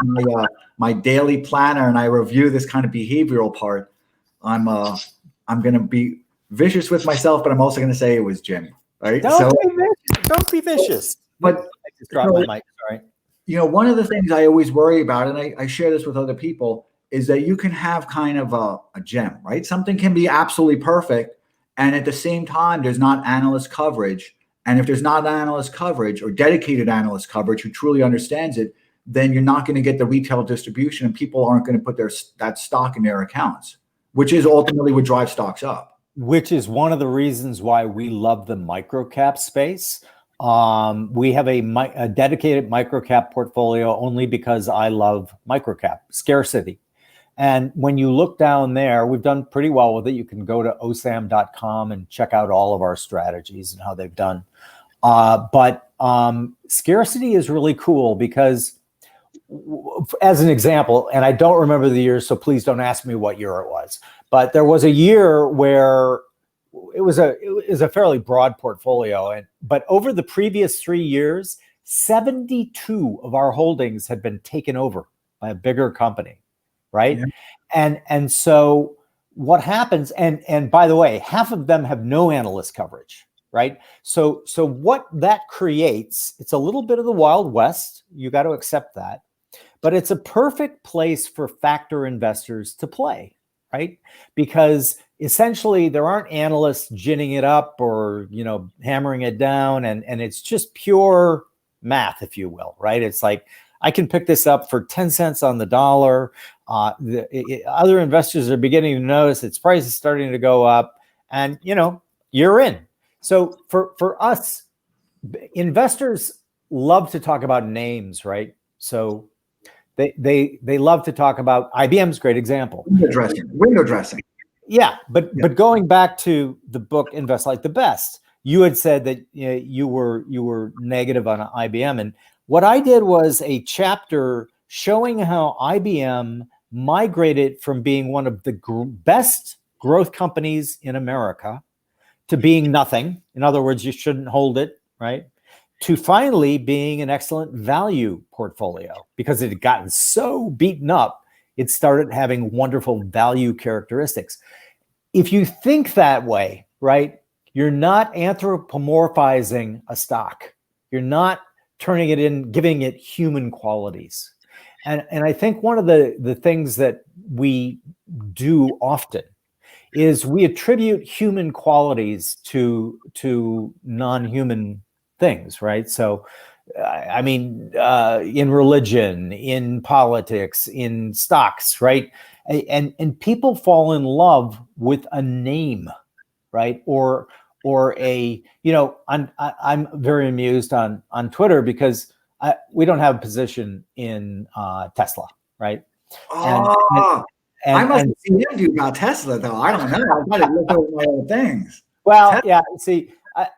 S1: my daily planner and I review this kind of behavioral part, I'm going to be vicious with myself, but I'm also going to say it was Jim. Right?
S2: Don't be vicious.
S1: But
S2: I just dropped my mic. Sorry.
S1: One of the things I always worry about, and I share this with other people, is that you can have kind of a gem, right? Something can be absolutely perfect, And at the same time, there's not analyst coverage. And if there's not analyst coverage or dedicated analyst coverage who truly understands it, then you're not going to get the retail distribution, and people aren't going to put that stock in their accounts, which is ultimately what drives stocks up.
S2: Which is one of the reasons why we love the microcap space. We have a dedicated microcap portfolio only because I love microcap scarcity. And when you look down there, we've done pretty well with it. You can go to osam.com and check out all of our strategies and how they've done. But scarcity is really cool because, as an example, and I don't remember the year, so please don't ask me what year it was, but there was a year where it was a fairly broad portfolio. But over the previous 3 years, 72 of our holdings had been taken over by a bigger company. Right. Yeah. And so what happens, and by the way, half of them have no analyst coverage. Right. So what that creates, it's a little bit of the Wild West. You got to accept that. But it's a perfect place for factor investors to play. Right. Because essentially there aren't analysts ginning it up or, hammering it down. And it's just pure math, if you will. Right. It's like, I can pick this up for 10 cents on the dollar. Other investors are beginning to notice its price is starting to go up, and you're in. So for us, investors love to talk about names, right? So they love to talk about IBM's a great example.
S1: Window dressing.
S2: Yeah, but going back to the book Invest Like the Best, you had said that you were negative on IBM, and what I did was a chapter showing how IBM migrated from being one of the best growth companies in America to being nothing. In other words, you shouldn't hold it, right? To finally being an excellent value portfolio because it had gotten so beaten up, it started having wonderful value characteristics. If you think that way, right, you're not anthropomorphizing a stock. You're not turning it in, giving it human qualities. And I think one of the things that we do often is we attribute human qualities to non-human things, right? So, in religion, in politics, in stocks, right? And people fall in love with a name, right? Or I'm very amused on Twitter because we don't have a position in Tesla, right?
S1: I must have seen you do about Tesla, though. I don't know. I got to look over my own things.
S2: Well, Tesla. Yeah. See, our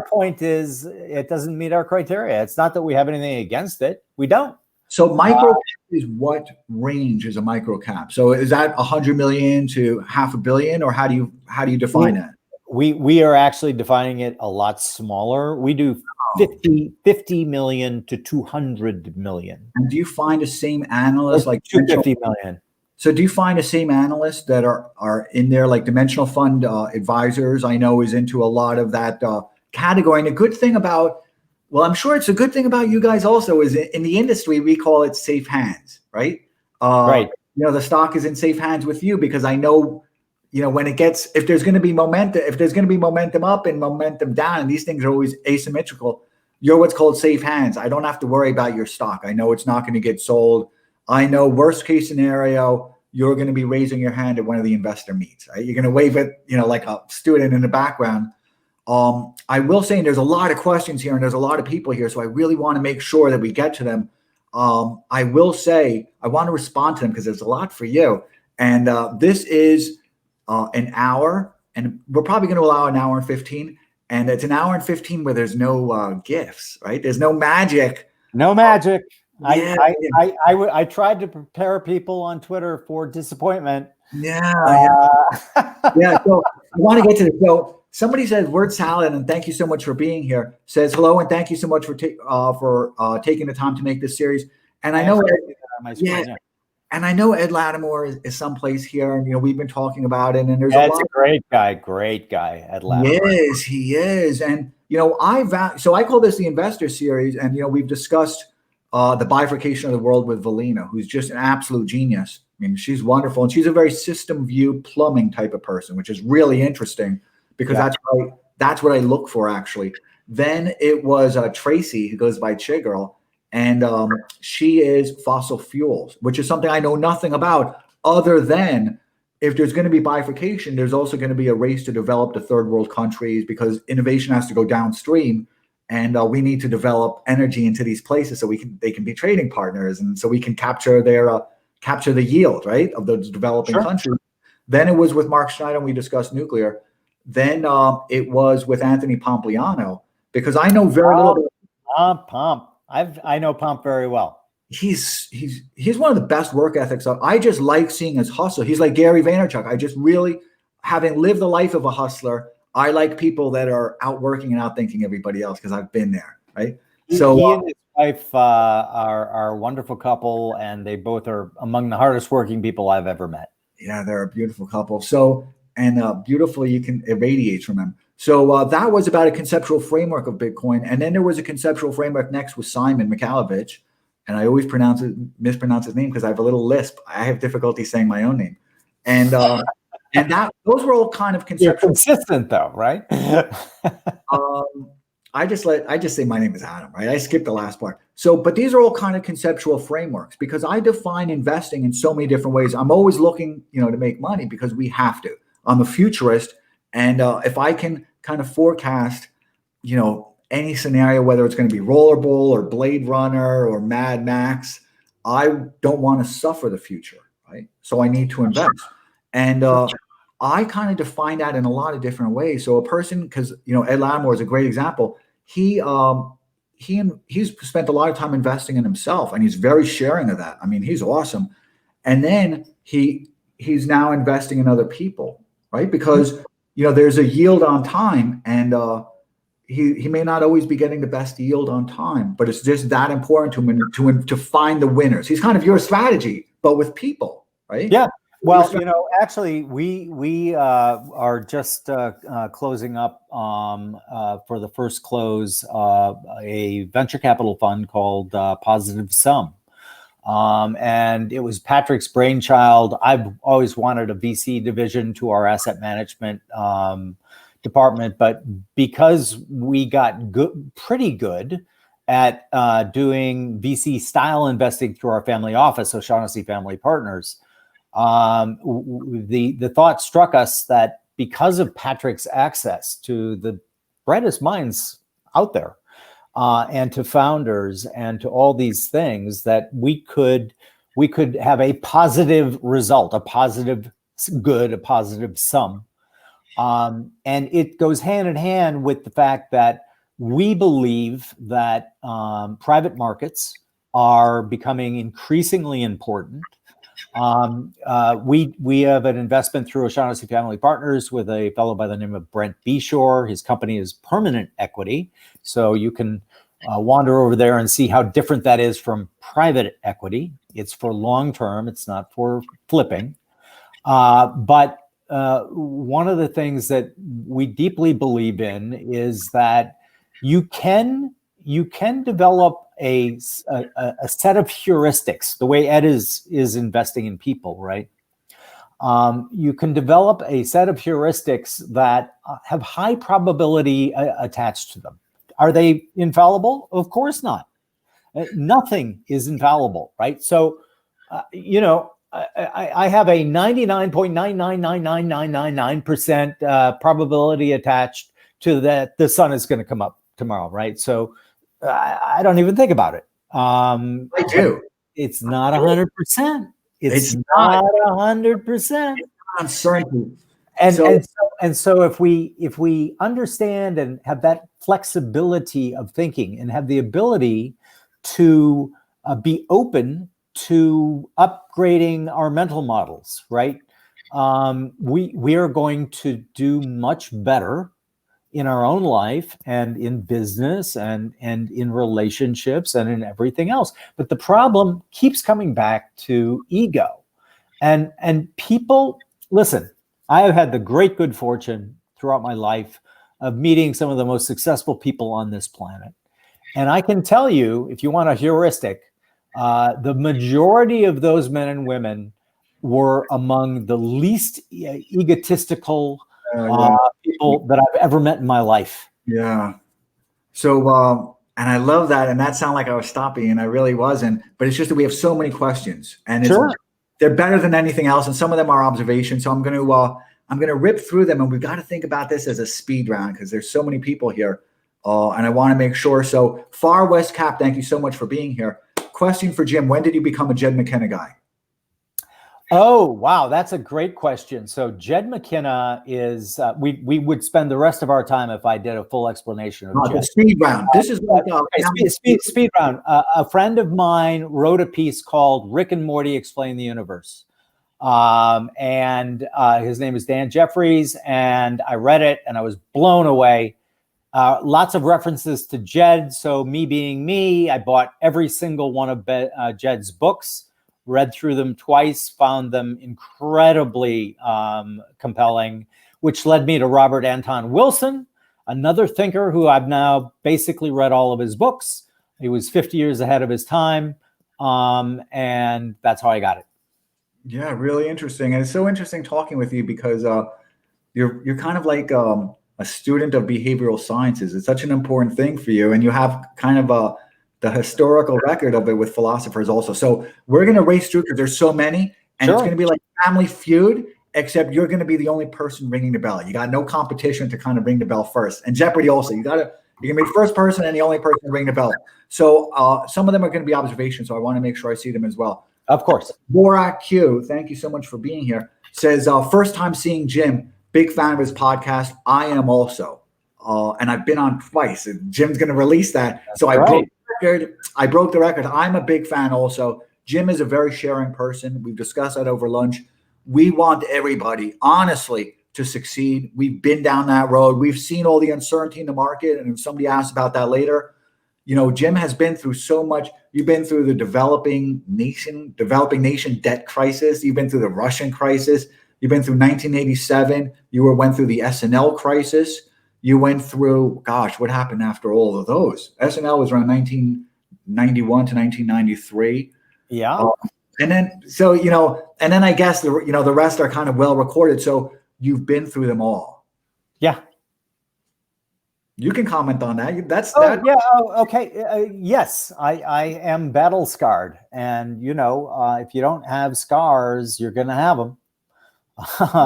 S2: point is it doesn't meet our criteria. It's not that we have anything against it. We don't.
S1: So micro cap is what range is a micro cap? So is that 100 million to $500 million, or how do you define that?
S2: We are actually defining it a lot smaller. We do 50 million to 200 million.
S1: And do you find the same analysts like
S2: 250 million?
S1: So do you find the same analysts that are in there, like Dimensional Fund Advisors? I know is into a lot of that category. And the good thing about, well, I'm sure it's a good thing about you guys also is in the industry, we call it safe hands, right?
S2: Right.
S1: The stock is in safe hands with you because I know, when it gets, if there's going to be momentum up and momentum down, and these things are always asymmetrical, you're what's called safe hands. I don't have to worry about your stock. I know it's not going to get sold. I know worst case scenario, you're going to be raising your hand at one of the investor meets, right? You're going to wave it, like a student in the background. I will say, and there's a lot of questions here and there's a lot of people here, so I really want to make sure that we get to them. I will say, I want to respond to them because there's a lot for you. And this is an hour, and we're probably going to allow an hour and 15. And it's an hour and 15 where there's no gifts, right? There's no magic.
S2: No magic. I tried to prepare people on Twitter for disappointment.
S1: Yeah. So I want to get to this. So somebody says word salad, and thank you so much for being here. Says hello and thank you so much for taking the time to make this series. And I know, and I know Ed Lattimore is someplace here, and we've been talking about it. And there's
S2: Ed's a great guy, Ed Lattimore.
S1: He is, and so I call this the Investor Series, and we've discussed the bifurcation of the world with Valina, who's just an absolute genius. I mean, she's wonderful, and she's a very system view plumbing type of person, which is really interesting because that's what I look for actually. Then it was Tracy, who goes by Che Girl, and she is fossil fuels, which is something I know nothing about other than if there's going to be bifurcation, there's also going to be a race to develop the third world countries because innovation has to go downstream, and we need to develop energy into these places so they can be trading partners, and so we can capture the yield, right, of those developing countries. Then it was with Mark Schneider, and we discussed nuclear. Then it was with Anthony Pompliano, because I know very little.
S2: Pomp. I know Pomp very well.
S1: He's one of the best work ethics. I just like seeing his hustle. He's like Gary Vaynerchuk. I just really, having lived the life of a hustler, I like people that are outworking and outthinking everybody else because I've been there, right? So
S2: he and his wife are a wonderful couple, and they both are among the hardest working people I've ever met.
S1: Yeah, they're a beautiful couple. So, and beautiful, you can irradiate from them. So that was about a conceptual framework of Bitcoin. And then there was a conceptual framework next with Simon Mikhailovich. And I always mispronounce his name because I have a little lisp. I have difficulty saying my own name. And those were all kind of conceptual.
S2: You're consistent though, right?
S1: I just say my name is Adam, right? I skipped the last part. So, but these are all kind of conceptual frameworks because I define investing in so many different ways. I'm always looking, to make money because we have to. I'm a futurist. And if I can kind of forecast, any scenario, whether it's going to be Rollerball or Blade Runner or Mad Max, I don't want to suffer the future, right? So I need to invest. And I kind of define that in a lot of different ways. So a person, because, Ed Lattimore is a great example. He's spent a lot of time investing in himself, and he's very sharing of that. I mean, he's awesome. And then he's now investing in other people, right? Because there's a yield on time, and he may not always be getting the best yield on time, but it's just that important to him to find the winners. He's kind of your strategy, but with people, right?
S2: Yeah. Well, actually, we are just closing up for the first close a venture capital fund called Positive Sum. And it was Patrick's brainchild. I've always wanted a VC division to our asset management department, but because we got pretty good at doing VC style investing through our family office, O'Shaughnessy Family Partners, the thought struck us that because of Patrick's access to the brightest minds out there, and to founders and to all these things, that we could have a positive result, a positive good, a positive sum. And it goes hand in hand with the fact that we believe that private markets are becoming increasingly important. We have an investment through O'Shaughnessy Family Partners with a fellow by the name of Brent Beshore. His company is Permanent Equity. So you can wander over there and see how different that is from private equity. It's for long term. It's not for flipping. But one of the things that we deeply believe in is that you can develop a set of heuristics, the way Ed is investing in people, right? You can develop a set of heuristics that have high probability attached to them. Are they infallible? Of course not. Nothing is infallible, right? So, I have a 99.9999999% probability attached to that the sun is going to come up tomorrow, right? So I don't even think about it.
S1: I do.
S2: It's not 100%. It's not 100%.
S1: Uncertainty.
S2: And so if we understand and have that flexibility of thinking and have the ability to be open to upgrading our mental models, right? We are going to do much better in our own life and in business and in relationships and in everything else. But the problem keeps coming back to ego. And people, listen, I have had the great good fortune throughout my life of meeting some of the most successful people on this planet. And I can tell you, if you want a heuristic, the majority of those men and women were among the least egotistical
S1: Yeah.
S2: people that I've ever met in my life.
S1: Yeah. So, and I love that. And that sounded like I was stopping, and I really wasn't. But it's just that we have so many questions, and they're better than anything else. And some of them are observations. So I'm going to rip through them, and we've got to think about this as a speed round because there's so many people here, and I want to make sure. So Far West Cap, thank you so much for being here. Question for Jim: when did you become a Jed McKenna guy?
S2: Oh, wow. That's a great question. So Jed McKenna is, we would spend the rest of our time if I did a full explanation of Jed.
S1: The speed round. This is like
S2: speed round. A friend of mine wrote a piece called Rick and Morty Explain the Universe. And his name is Dan Jeffries. And I read it and I was blown away. Lots of references to Jed. So me being me, I bought every single one of Jed's books. Read through them twice, found them incredibly compelling, which led me to Robert Anton Wilson, another thinker who I've now basically read all of his books. He was 50 years ahead of his time, and that's how I got it.
S1: Yeah, really interesting. And it's so interesting talking with you because you're kind of like a student of behavioral sciences. It's such an important thing for you, and you have kind of the historical record of it with philosophers also. So we're going to race through because there's so many, and it's going to be like Family Feud, except you're going to be the only person ringing the bell. You got no competition to kind of ring the bell first. And Jeopardy also, you're going to be the first person and the only person to ring the bell. So some of them are going to be observations. So I want to make sure I see them as well.
S2: Of course.
S1: Borak Q, thank you so much for being here. Says, first time seeing Jim, big fan of his podcast. I am also. And I've been on twice. Jim's going to release that. So I broke the record. I'm a big fan also. Jim is a very sharing person. We've discussed that over lunch. We want everybody, honestly, to succeed. We've been down that road. We've seen all the uncertainty in the market. And if somebody asks about that later, Jim has been through so much. You've been through the developing nation debt crisis. You've been through the Russian crisis. You've been through 1987. You went through the SNL crisis. You went through, what happened after all of those? SNL was around 1991 to 1993.
S2: Yeah.
S1: And then I guess the rest are kind of well recorded. So you've been through them all.
S2: Yeah.
S1: You can comment on that.
S2: Okay. Yes, I am battle scarred. And, if you don't have scars, you're going to have them.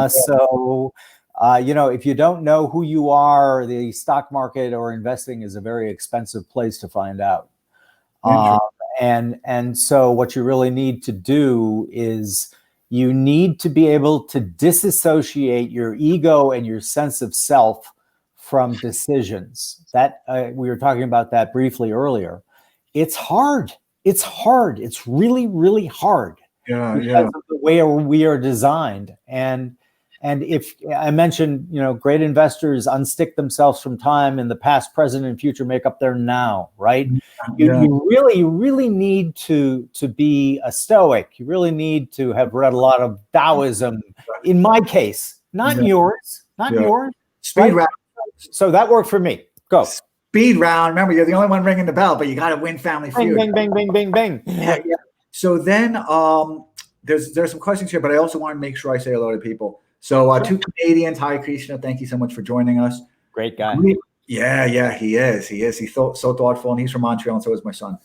S2: So, if you don't know who you are, the stock market or investing is a very expensive place to find out. And so what you really need to do is you need to be able to disassociate your ego and your sense of self from decisions. That we were talking about that briefly earlier. It's hard. It's really, really hard. Because of the way we are designed. And if I mentioned, great investors unstick themselves from time, and the past, present, and future make up their now, right? You really need to be a Stoic. You really need to have read a lot of Taoism. In my case, not yours.
S1: Speed round.
S2: So that worked for me. Go.
S1: Speed round. Remember, you're the only one ringing the bell, but you got to win Family Feud.
S2: Bing, bing, bing, bing, bing.
S1: Yeah. So then there's some questions here, but I also want to make sure I say hello to people. So two Canadians. Hi, Krishna. Thank you so much for joining us.
S2: Great guy.
S1: Yeah, he is. He's so thoughtful, and he's from Montreal, and so is my son.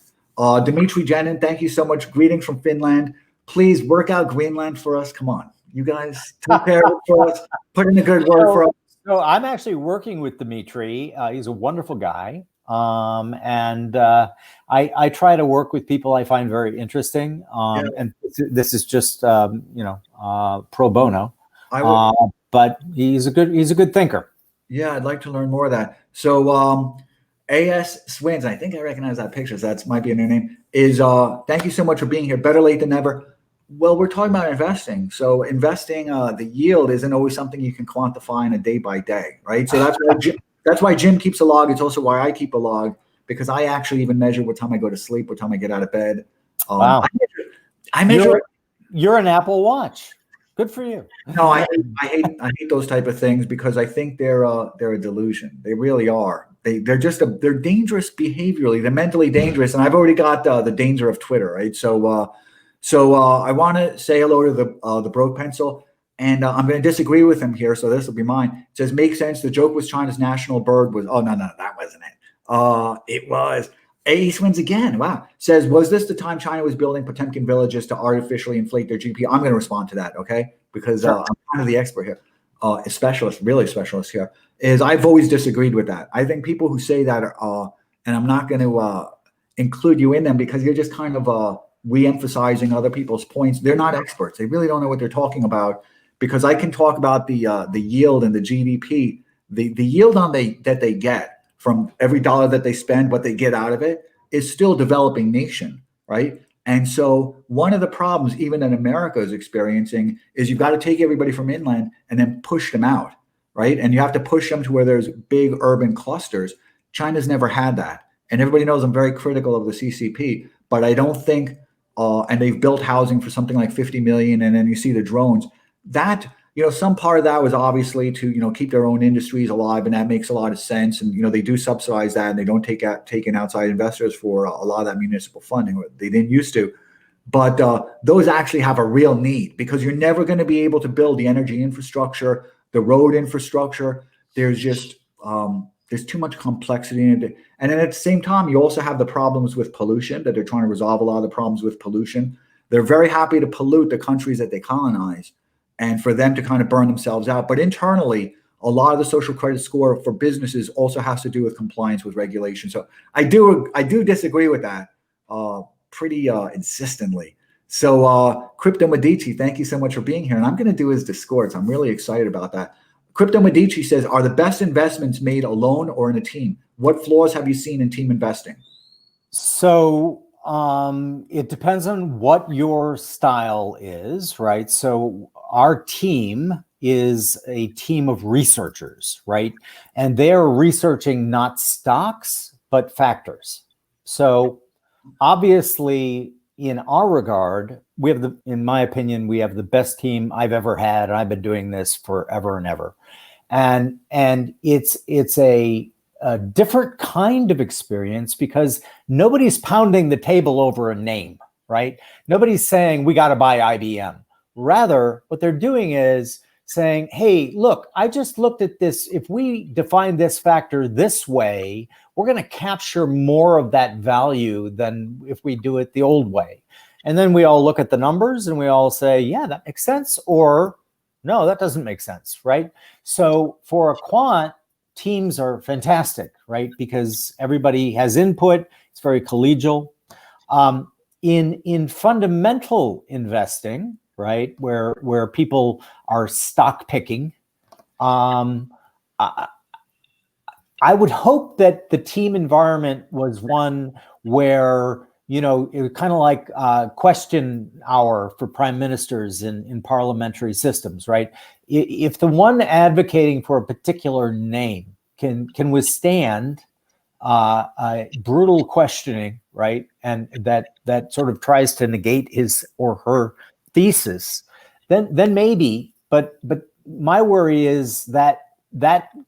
S1: Dimitri Jenin, thank you so much. Greetings from Finland. Please work out Greenland for us. Come on. You guys take care of it for us. Put in a good word for us.
S2: So I'm actually working with Dimitri. He's a wonderful guy. And I try to work with people I find very interesting. And this is just, pro bono. But he's a good thinker. Yeah,
S1: I'd like to learn more of that. So A.S. Swins, I think I recognize that picture. So that might be a new name. Is thank you so much for being here. Better late than never. Well, we're talking about investing. So investing, the yield isn't always something you can quantify in a day by day, right? So that's why Jim keeps a log. It's also why I keep a log, because I actually even measure what time I go to sleep, what time I get out of bed.
S2: Wow.
S1: I measure.
S2: You're an Apple Watch. Good for you.
S1: No, I hate those type of things because I think they're a delusion. They really are. They're dangerous behaviorally. They're mentally dangerous, and I've already got the danger of Twitter, right? So So I want to say hello to the broke pencil, and I'm going to disagree with him here. So this will be mine. It says, makes sense. The joke was China's national bird was. Oh no, that wasn't it. It was. Ace wins again. Wow. Says, was this the time China was building Potemkin villages to artificially inflate their GDP? I'm going to respond to that, okay? Because I'm kind of the expert here, a specialist, really a specialist here. Is I've always disagreed with that. I think people who say that are, and I'm not going to include you in them because you're just kind of re-emphasizing other people's points. They're not experts. They really don't know what they're talking about. Because I can talk about the yield and the GDP, the yield that they get from every dollar that they spend, what they get out of it is still developing nation, right? And so one of the problems even that America is experiencing is you've got to take everybody from inland and then push them out, right? And you have to push them to where there's big urban clusters. China's never had that. And everybody knows I'm very critical of the CCP, but I don't think, and they've built housing for something like 50 million, and then you see the drones. That, some part of that was obviously to, keep their own industries alive, and that makes a lot of sense. And, they do subsidize that, and they don't take in outside investors for a lot of that municipal funding. They didn't used to. But those actually have a real need because you're never going to be able to build the energy infrastructure, the road infrastructure. There's just, there's too much complexity in it. And then at the same time, you also have the problems with pollution that they're trying to resolve a lot of the problems with pollution. They're very happy to pollute the countries that they colonize and for them to kind of burn themselves out. But internally, a lot of the social credit score for businesses also has to do with compliance with regulation. So I do disagree with that pretty insistently. So Crypto Medici, thank you so much for being here. And I'm going to do his Discords. I'm really excited about that. Crypto Medici says, are the best investments made alone or in a team? What flaws have you seen in team investing?
S2: So it depends on what your style is, right? So our team is a team of researchers, right? And they're researching not stocks, but factors. So obviously, in our regard, we have in my opinion, we have the best team I've ever had. And I've been doing this forever and ever. And it's a different kind of experience because nobody's pounding the table over a name, right? Nobody's saying we got to buy IBM. Rather, what they're doing is saying, hey, look, I just looked at this. If we define this factor this way, we're going to capture more of that value than if we do it the old way. And then we all look at the numbers and we all say, yeah, that makes sense. Or no, that doesn't make sense, right? So for a quant, teams are fantastic, right? Because everybody has input. It's very collegial. In fundamental investing, right, where people are stock picking, I would hope that the team environment was one where, it was kind of like question hour for prime ministers in parliamentary systems, right? If the one advocating for a particular name can withstand brutal questioning, right, and that sort of tries to negate his or her thesis, then maybe. But my worry is that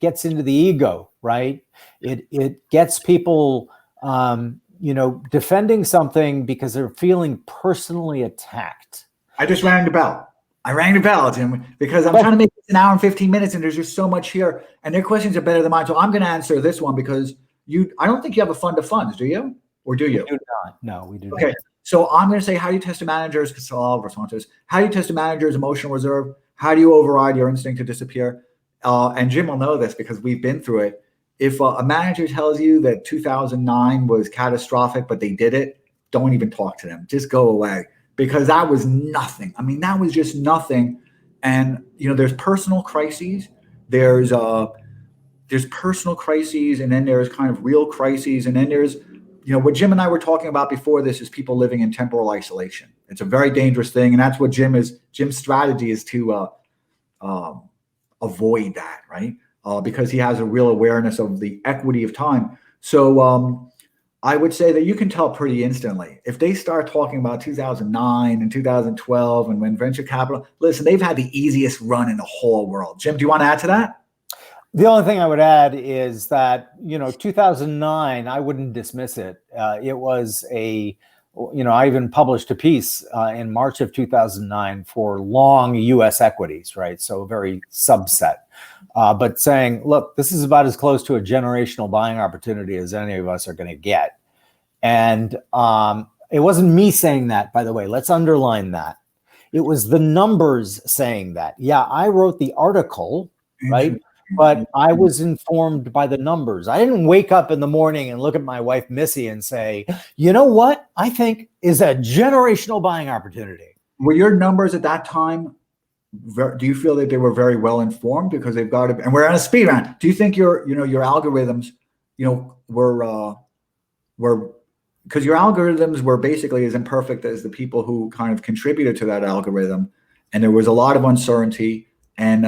S2: gets into the ego, right? It gets people, defending something because they're feeling personally attacked.
S1: I just rang the bell. Tim, because I'm trying to make this an hour and 15 minutes, and there's just so much here, and their questions are better than mine. So I'm going to answer this one because I don't think you have a fund of funds, do you? Or do you?
S2: We do not. No, we do not.
S1: Okay. So I'm going to say, how do you test a manager's, because I'll respond to this. How do you test a manager's emotional reserve? How do you override your instinct to disappear? And Jim will know this because we've been through it. If a manager tells you that 2009 was catastrophic, but they did it, don't even talk to them. Just go away because that was nothing. I mean, that was just nothing. And, there's personal crises. There's personal crises, and then there's kind of real crises. And then there's, what Jim and I were talking about before this is people living in temporal isolation. It's a very dangerous thing. And that's what Jim's strategy is to avoid that, right? Because he has a real awareness of the equity of time. So I would say that you can tell pretty instantly. If they start talking about 2009 and 2012 and when venture capital, listen, they've had the easiest run in the whole world. Jim, do you want to add to that?
S2: The only thing I would add is that, 2009, I wouldn't dismiss it. It was a I even published a piece in March of 2009 for long U.S. equities, right? So a very subset, but saying, look, this is about as close to a generational buying opportunity as any of us are going to get. And it wasn't me saying that, by the way. Let's underline that. It was the numbers saying that. Yeah, I wrote the article, right? But I was informed by the numbers. I didn't wake up in the morning and look at my wife, Missy, and say, you know what I think is a generational buying opportunity.
S1: Were your numbers at that time, do you feel that they were very well informed because they've got to, and we're on a speed round. Do you think your algorithms, were because your algorithms were basically as imperfect as the people who kind of contributed to that algorithm, and there was a lot of uncertainty, and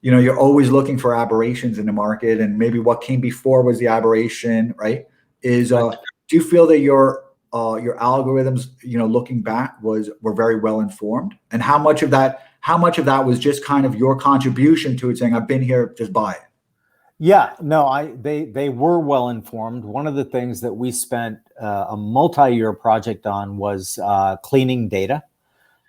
S1: you're always looking for aberrations in the market, and maybe what came before was the aberration, right? Do you feel that your algorithms, looking back, were very well informed, and how much of that was just kind of your contribution to it, saying, I've been here, just buy it?
S2: Yeah, no, they were well informed. One of the things that we spent a multi-year project on was cleaning data.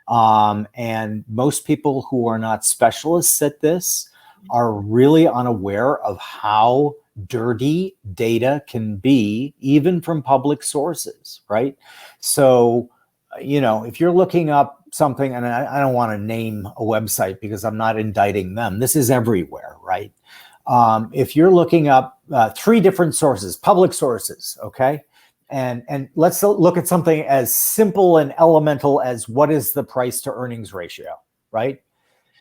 S2: And most people who are not specialists at this are really unaware of how dirty data can be, even from public sources, right? So, if you're looking up something, and I don't want to name a website because I'm not indicting them. This is everywhere, right? If you're looking up 3 different sources, public sources, okay? And let's look at something as simple and elemental as what is the price to earnings ratio, right?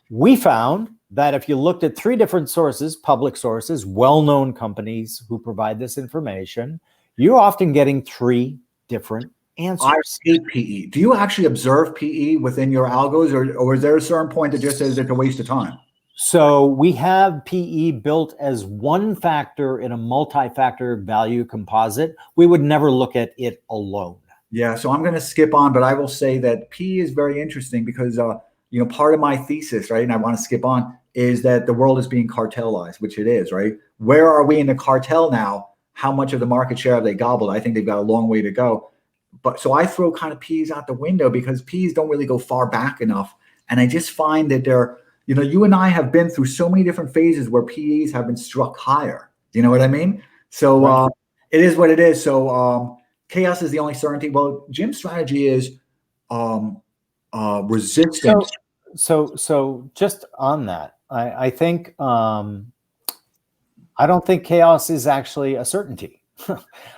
S2: We found that if you looked at 3 different sources, public sources, well-known companies who provide this information, you're often getting 3 different answers.
S1: I hate PE. Do you actually observe PE within your algos, or is there a certain point that just says it's a waste of time?
S2: So we have PE built as one factor in a multi-factor value composite. We would never look at it alone.
S1: Yeah, so I'm going to skip on, but I will say that PE is very interesting because, part of my thesis, right, and I want to skip on, is that the world is being cartelized, which it is, right? Where are we in the cartel now? How much of the market share have they gobbled? I think they've got a long way to go. But so I throw kind of PEs out the window because PEs don't really go far back enough. And I just find that they're, you and I have been through so many different phases where PEs have been struck higher. You know what I mean? So
S2: right.
S1: It is what it is. So chaos is the only certainty. Well, Jim's strategy is resistance.
S2: So just on that, I think I don't think chaos is actually a certainty.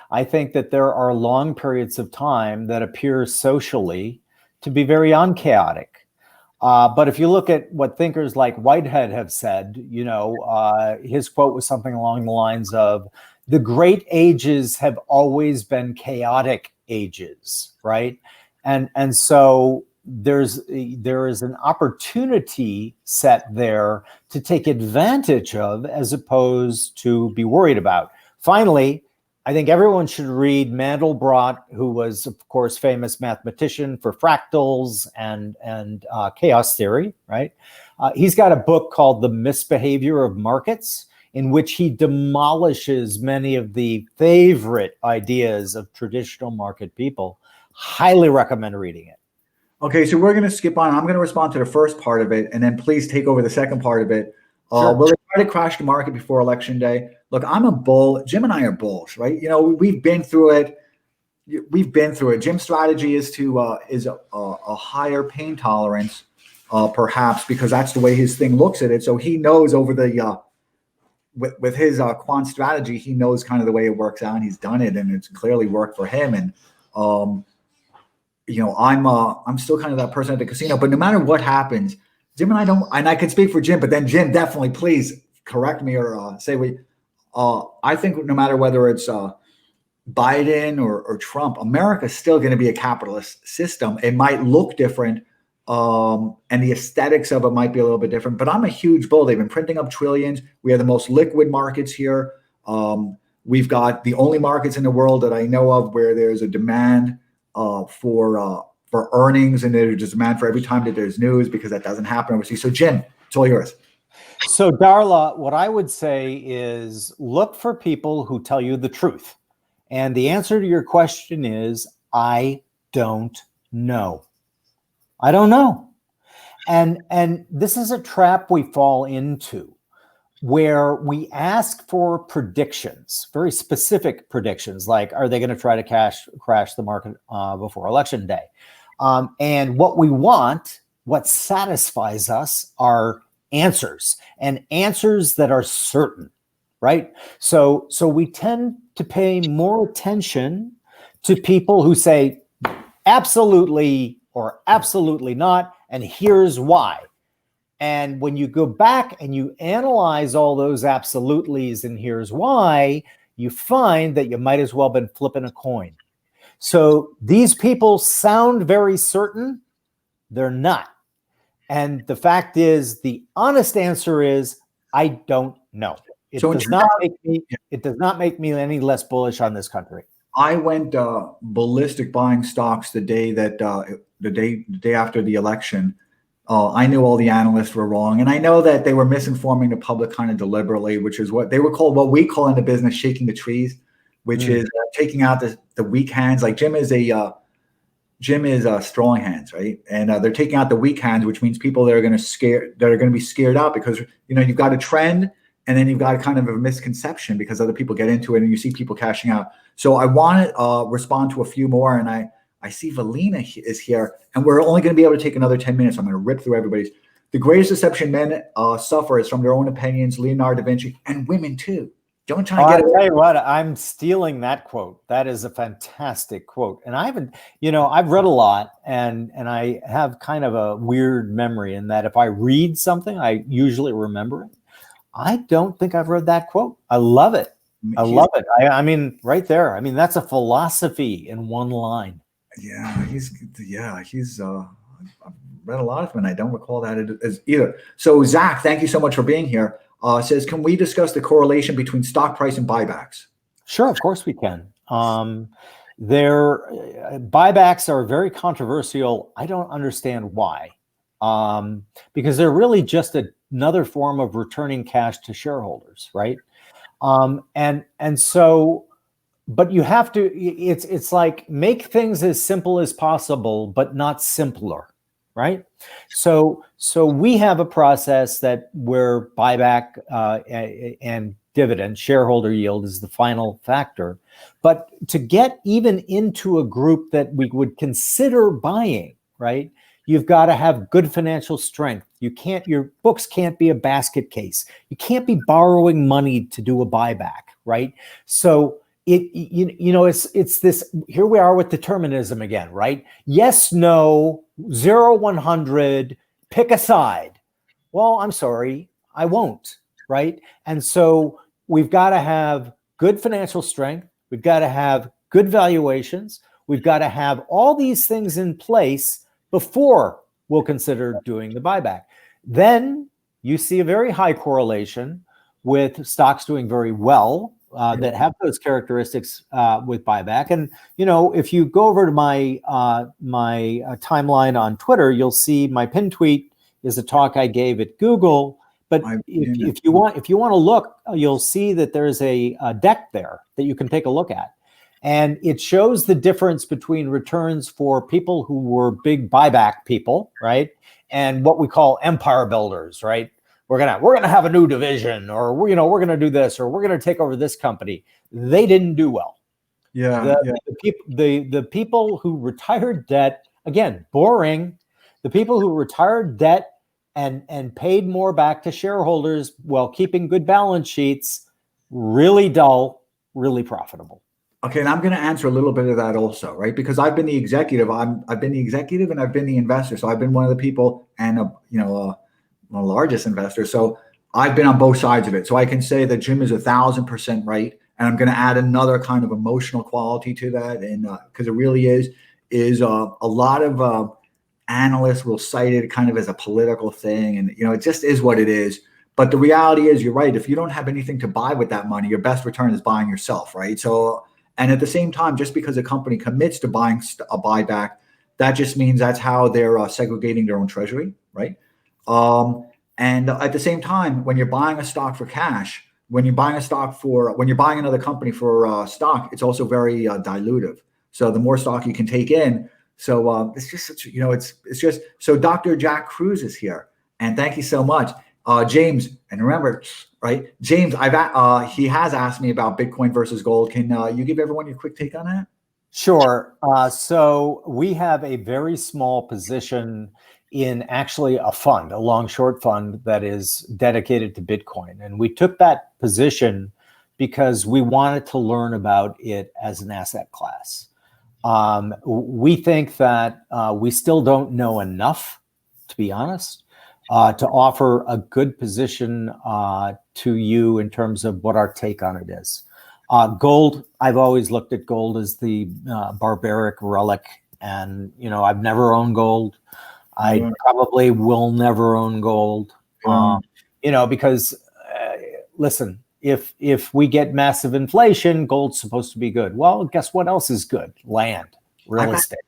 S2: I think that there are long periods of time that appear socially to be very unchaotic. But if you look at what thinkers like Whitehead have said, his quote was something along the lines of, the great ages have always been chaotic ages, right? And so there is an opportunity set there to take advantage of as opposed to be worried about. Finally, I think everyone should read Mandelbrot, who was, of course, famous mathematician for fractals and chaos theory, right? He's got a book called The Misbehavior of Markets, in which he demolishes many of the favorite ideas of traditional market people. Highly recommend reading it.
S1: Okay, so we're going to skip on. I'm going to respond to the first part of it, and then please take over the second part of it.
S2: Sure.
S1: Will they try to crash the market before Election Day? Look, I'm a bull. Jim and I are bulls, right? We've been through it. Jim's strategy is to a higher pain tolerance, perhaps, because that's the way his thing looks at it. So he knows over the with his quant strategy, he knows kind of the way it works out, and he's done it, and it's clearly worked for him. And I'm still kind of that person at the casino. But no matter what happens, Jim and I don't, and I can speak for Jim, but then Jim, definitely please correct me or say I think no matter whether it's Biden or Trump, America's still going to be a capitalist system. It might look different, and the aesthetics of it might be a little bit different, but I'm a huge bull. They've been printing up trillions. We have the most liquid markets here. We've got the only markets in the world that I know of where there's a demand for earnings, and there's just demand for every time that there's news, because that doesn't happen overseas. So Jim, it's all yours.
S2: So Darla, what I would say is look for people who tell you the truth. And the answer to your question is, I don't know. I don't know. And this is a trap we fall into, where we ask for predictions, very specific predictions, like, are they going to try to crash the market before election day? And what we want, what satisfies us, are answers, and answers that are certain, right? So we tend to pay more attention to people who say absolutely or absolutely not, and here's why. And when you go back and you analyze all those absolutely's and here's why, you find that you might as well have been flipping a coin. So these people sound very certain. They're not. And the fact is, the honest answer is, I don't know. It does not make me any less bullish on this country.
S1: I went ballistic buying stocks the day after the election. I knew all the analysts were wrong, and I know that they were misinforming the public kind of deliberately, which is what we call in the business shaking the trees, which is taking out the weak hands. Like Jim is strong hands, right? And they're taking out the weak hands, which means people that are going to be scared out, because you've got a trend, and then you've got kind of a misconception because other people get into it, and you see people cashing out. So I want to respond to a few more, and I see Valina is here, and we're only going to be able to take another 10 minutes. I'm going to rip through everybody's. The greatest deception men suffer is from their own opinions, Leonardo da Vinci, and women too. Don't try to get it.
S2: I'll tell you what, I'm stealing that quote. That is a fantastic quote. And I haven't, I've read a lot, and I have kind of a weird memory in that if I read something, I usually remember it. I don't think I've read that quote. I love it. I love it. I mean, right there. I mean, that's a philosophy in one line.
S1: Yeah, he's I've read a lot of them, and I don't recall that as either. So Zach, thank you so much for being here. Says, can we discuss the correlation between stock price and buybacks?
S2: Sure, of course we can. Buybacks are very controversial. I don't understand why, because they're really just another form of returning cash to shareholders, right? And so, but you have to. It's like make things as simple as possible, but not simpler. Right. So we have a process where buyback and dividend shareholder yield is the final factor. But to get even into a group that we would consider buying, right, you've got to have good financial strength. Your books can't be a basket case. You can't be borrowing money to do a buyback. Right. So it's this, here we are with determinism again, right? Yes, no, 0, 100, pick a side. Well, I'm sorry, I won't, right? And so we've got to have good financial strength. We've got to have good valuations. We've got to have all these things in place before we'll consider doing the buyback. Then you see a very high correlation with stocks doing very well, that have those characteristics with buyback. And, if you go over to my timeline on Twitter, you'll see my pinned tweet is a talk I gave at Google. But if you want to look, you'll see that there's a deck there that you can take a look at. And it shows the difference between returns for people who were big buyback people, right? And what we call empire builders, right? We're gonna have a new division, or we're gonna do this, or we're gonna take over this company. They didn't do well. The people who retired debt, again, boring. The people who retired debt and paid more back to shareholders while keeping good balance sheets, really dull, really profitable.
S1: Okay, and I'm going to answer a little bit of that also, right? Because I've been the executive. I've been the executive, and I've been the investor. So I've been one of the people, and the largest investor. So I've been on both sides of it. So I can say that Jim is 1,000% right. And I'm going to add another kind of emotional quality to that. And because it really is a lot of analysts will cite it kind of as a political thing. And, it just is what it is. But the reality is, you're right. If you don't have anything to buy with that money, your best return is buying yourself, right? So, and at the same time, just because a company commits to buying a buyback, that just means that's how they're segregating their own treasury, right? And at the same time, when you're buying a stock for cash, when you're buying another company for stock, it's also very dilutive. So the more stock you can take in, So it's just such, it's just, so Dr. Jack Cruz is here, and thank you so much. James, and remember, right? James, he has asked me about Bitcoin versus gold. Can you give everyone your quick take on that?
S2: Sure. So we have a very small position in actually a fund, a long short fund that is dedicated to Bitcoin. And we took that position because we wanted to learn about it as an asset class. We think that we still don't know enough, to be honest, to offer a good position to you in terms of what our take on it is. Gold, I've always looked at gold as the barbaric relic, and I've never owned gold. I probably will never own gold, because listen, if we get massive inflation, gold's supposed to be good. Well, guess what else is good? Land, real estate,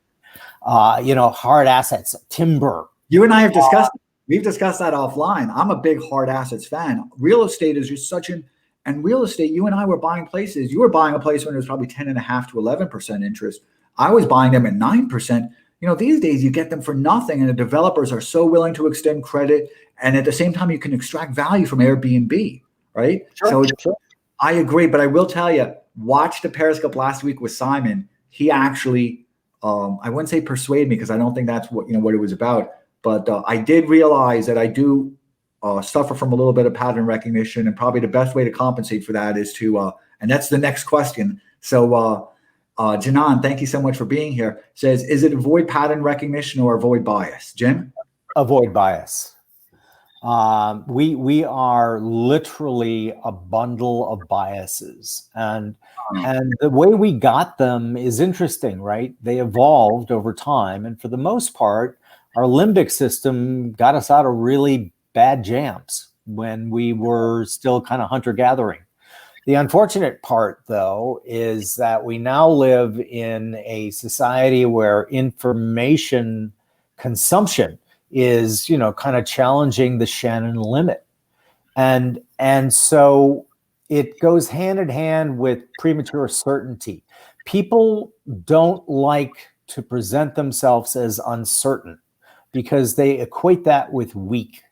S2: hard assets, timber.
S1: You and I have discussed. We've discussed that offline. I'm a big hard assets fan. Real estate is just and real estate, you and I were buying places. You were buying a place when it was probably 10.5 to 11% interest. I was buying them at 9%. These days you get them for nothing, and the developers are so willing to extend credit. And at the same time, you can extract value from Airbnb, right? Sure. I agree, but I will tell you, watch the Periscope last week with Simon. He actually, I wouldn't say persuade me, because I don't think that's what it was about. But I did realize that I do suffer from a little bit of pattern recognition, and probably the best way to compensate for that is to, and that's the next question. So Janan, thank you so much for being here. Says, is it avoid pattern recognition or avoid bias? Jim?
S2: Avoid bias. We are literally a bundle of biases, and the way we got them is interesting, right? They evolved over time, and for the most part, our limbic system got us out of really bad jams when we were still kind of hunter-gathering. The unfortunate part, though, is that we now live in a society where information consumption is, kind of challenging the Shannon limit. And so it goes hand in hand with premature certainty. People don't like to present themselves as uncertain because they equate that with weak.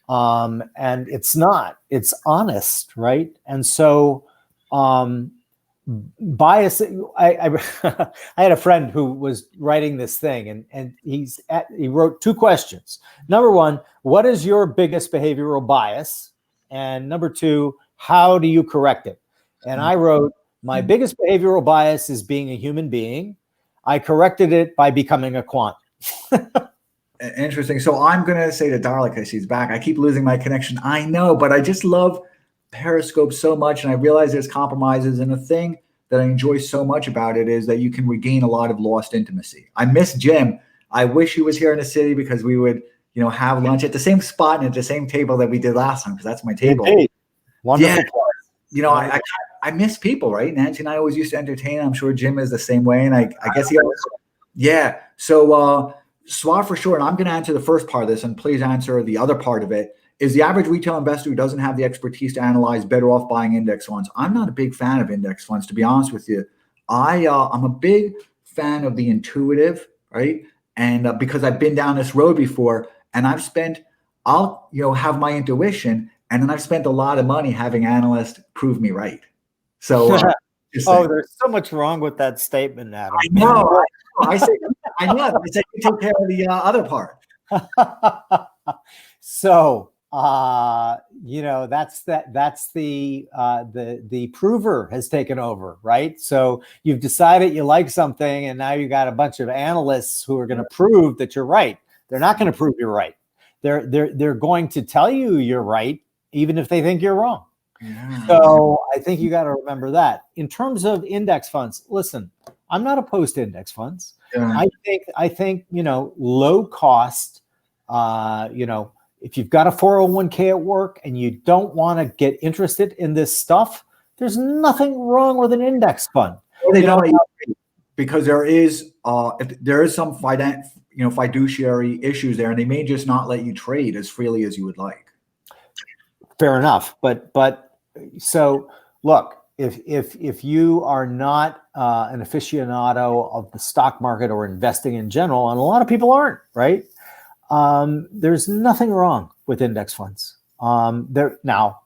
S2: And it's not, it's honest, right? And so bias, I had a friend who was writing this thing, and he wrote two questions. Number one, what is your biggest behavioral bias? And number two, how do you correct it? And I wrote, my biggest behavioral bias is being a human being. I corrected it by becoming a quant.
S1: Interesting. So I'm going to say to Darla, because she's back, I keep losing my connection. I know, but I just love Periscope so much. And I realize there's compromises. And the thing that I enjoy so much about it is that you can regain a lot of lost intimacy. I miss Jim. I wish he was here in the city, because we would, have lunch at the same spot and at the same table that we did last time, because that's my table.
S2: Wonderful.
S1: Yeah. I miss people, right? Nancy and I always used to entertain. I'm sure Jim is the same way. And I guess he always, yeah. So, SWA for sure, and I'm going to answer the first part of this, and please answer the other part of it. Is the average retail investor who doesn't have the expertise to analyze better off buying index funds? I'm not a big fan of index funds, to be honest with you. I'm a big fan of the intuitive, right? And because I've been down this road before, and I'll have my intuition, and then I've spent a lot of money having analysts prove me right. So,
S2: there's so much wrong with that statement, Adam.
S1: I know. I say you take care of the other part.
S2: So that's the prover has taken over, right? So you've decided you like something, and now you got a bunch of analysts who are going to prove that you're right. They're not going to prove you're right. They're going to tell you you're right, even if they think you're wrong. Yeah. So I think you got to remember that. In terms of index funds, listen, I'm not opposed to index funds. Yeah. I think low cost, if you've got a 401k at work and you don't want to get interested in this stuff, there's nothing wrong with an index fund.
S1: Because there is some fiduciary issues there, and they may just not let you trade as freely as you would like.
S2: Fair enough. But so look, if you are not an aficionado of the stock market or investing in general, and a lot of people aren't, right? There's nothing wrong with index funds. Now,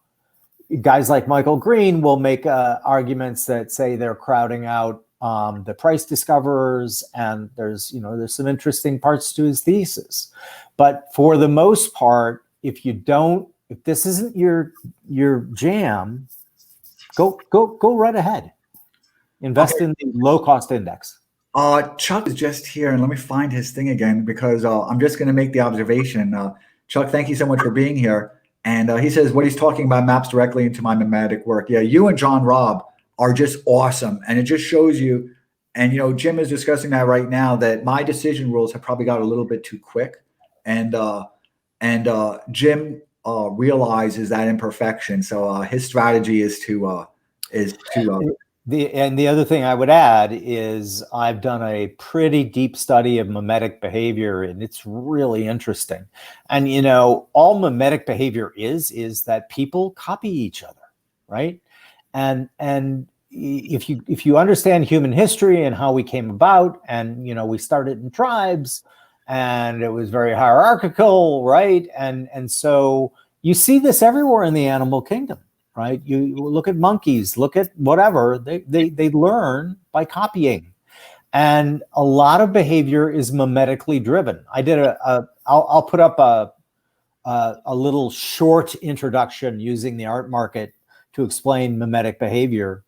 S2: guys like Michael Green will make arguments that say they're crowding out the price discoverers, and there's some interesting parts to his thesis. But for the most part, if this isn't your jam, go right ahead. Invest in the low cost index.
S1: Chuck is just here, and let me find his thing again, because I'm just going to make the observation. Chuck, thank you so much for being here. And he says what he's talking about maps directly into my mimetic work. Yeah, you and John Robb are just awesome, and it just shows you. And Jim is discussing that right now, that my decision rules have probably got a little bit too quick, and Jim realizes that imperfection. So his strategy is to
S2: The other thing I would add is I've done a pretty deep study of mimetic behavior, and it's really interesting. And all mimetic behavior is that people copy each other, right? And if you understand human history and how we came about, and we started in tribes, and it was very hierarchical, right? And so you see this everywhere in the animal kingdom. Right? You look at monkeys, look at whatever, they learn by copying. And a lot of behavior is mimetically driven. I did I'll put up a little short introduction using the art market to explain mimetic behavior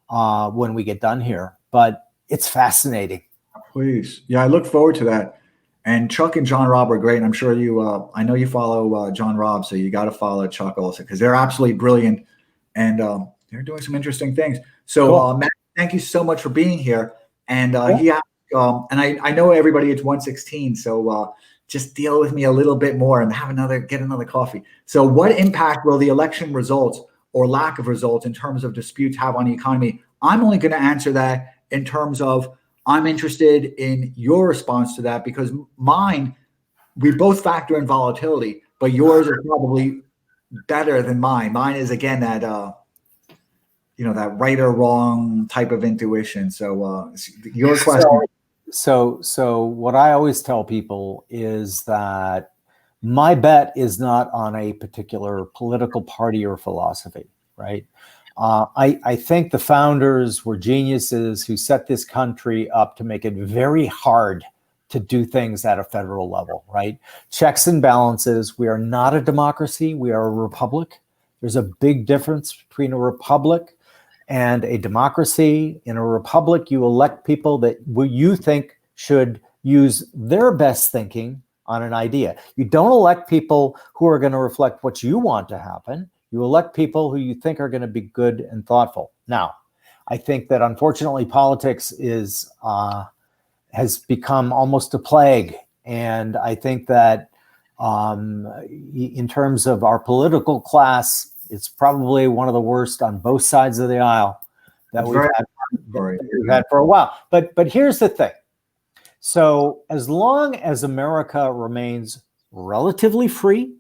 S2: when we get done here. But it's fascinating.
S1: Please. Yeah, I look forward to that. And Chuck and John Robb are great. And I'm sure I know you follow John Robb, so you got to follow Chuck also, because they're absolutely brilliant. And they're doing some interesting things. So, cool. Matt, thank you so much for being here. And he asked, and I know everybody, it's 1:16, so just deal with me a little bit more and get another coffee. So, what impact will the election results or lack of results in terms of disputes have on the economy? I'm only going to answer that in terms of I'm interested in your response to that, because mine, we both factor in volatility, but yours are probably better than mine. Mine is, again, that that right or wrong type of intuition. So your question.
S2: So what I always tell people is that my bet is not on a particular political party or philosophy, right? I think the founders were geniuses who set this country up to make it very hard to do things at a federal level, right? Checks and balances. We are not a democracy. We are a republic. There's a big difference between a republic and a democracy. In a republic, you elect people that you think should use their best thinking on an idea. You don't elect people who are going to reflect what you want to happen. You elect people who you think are going to be good and thoughtful. Now, I think that unfortunately politics has become almost a plague. And I think that in terms of our political class, it's probably one of the worst on both sides of the aisle that we've had for a while. But here's the thing. So as long as America remains relatively free,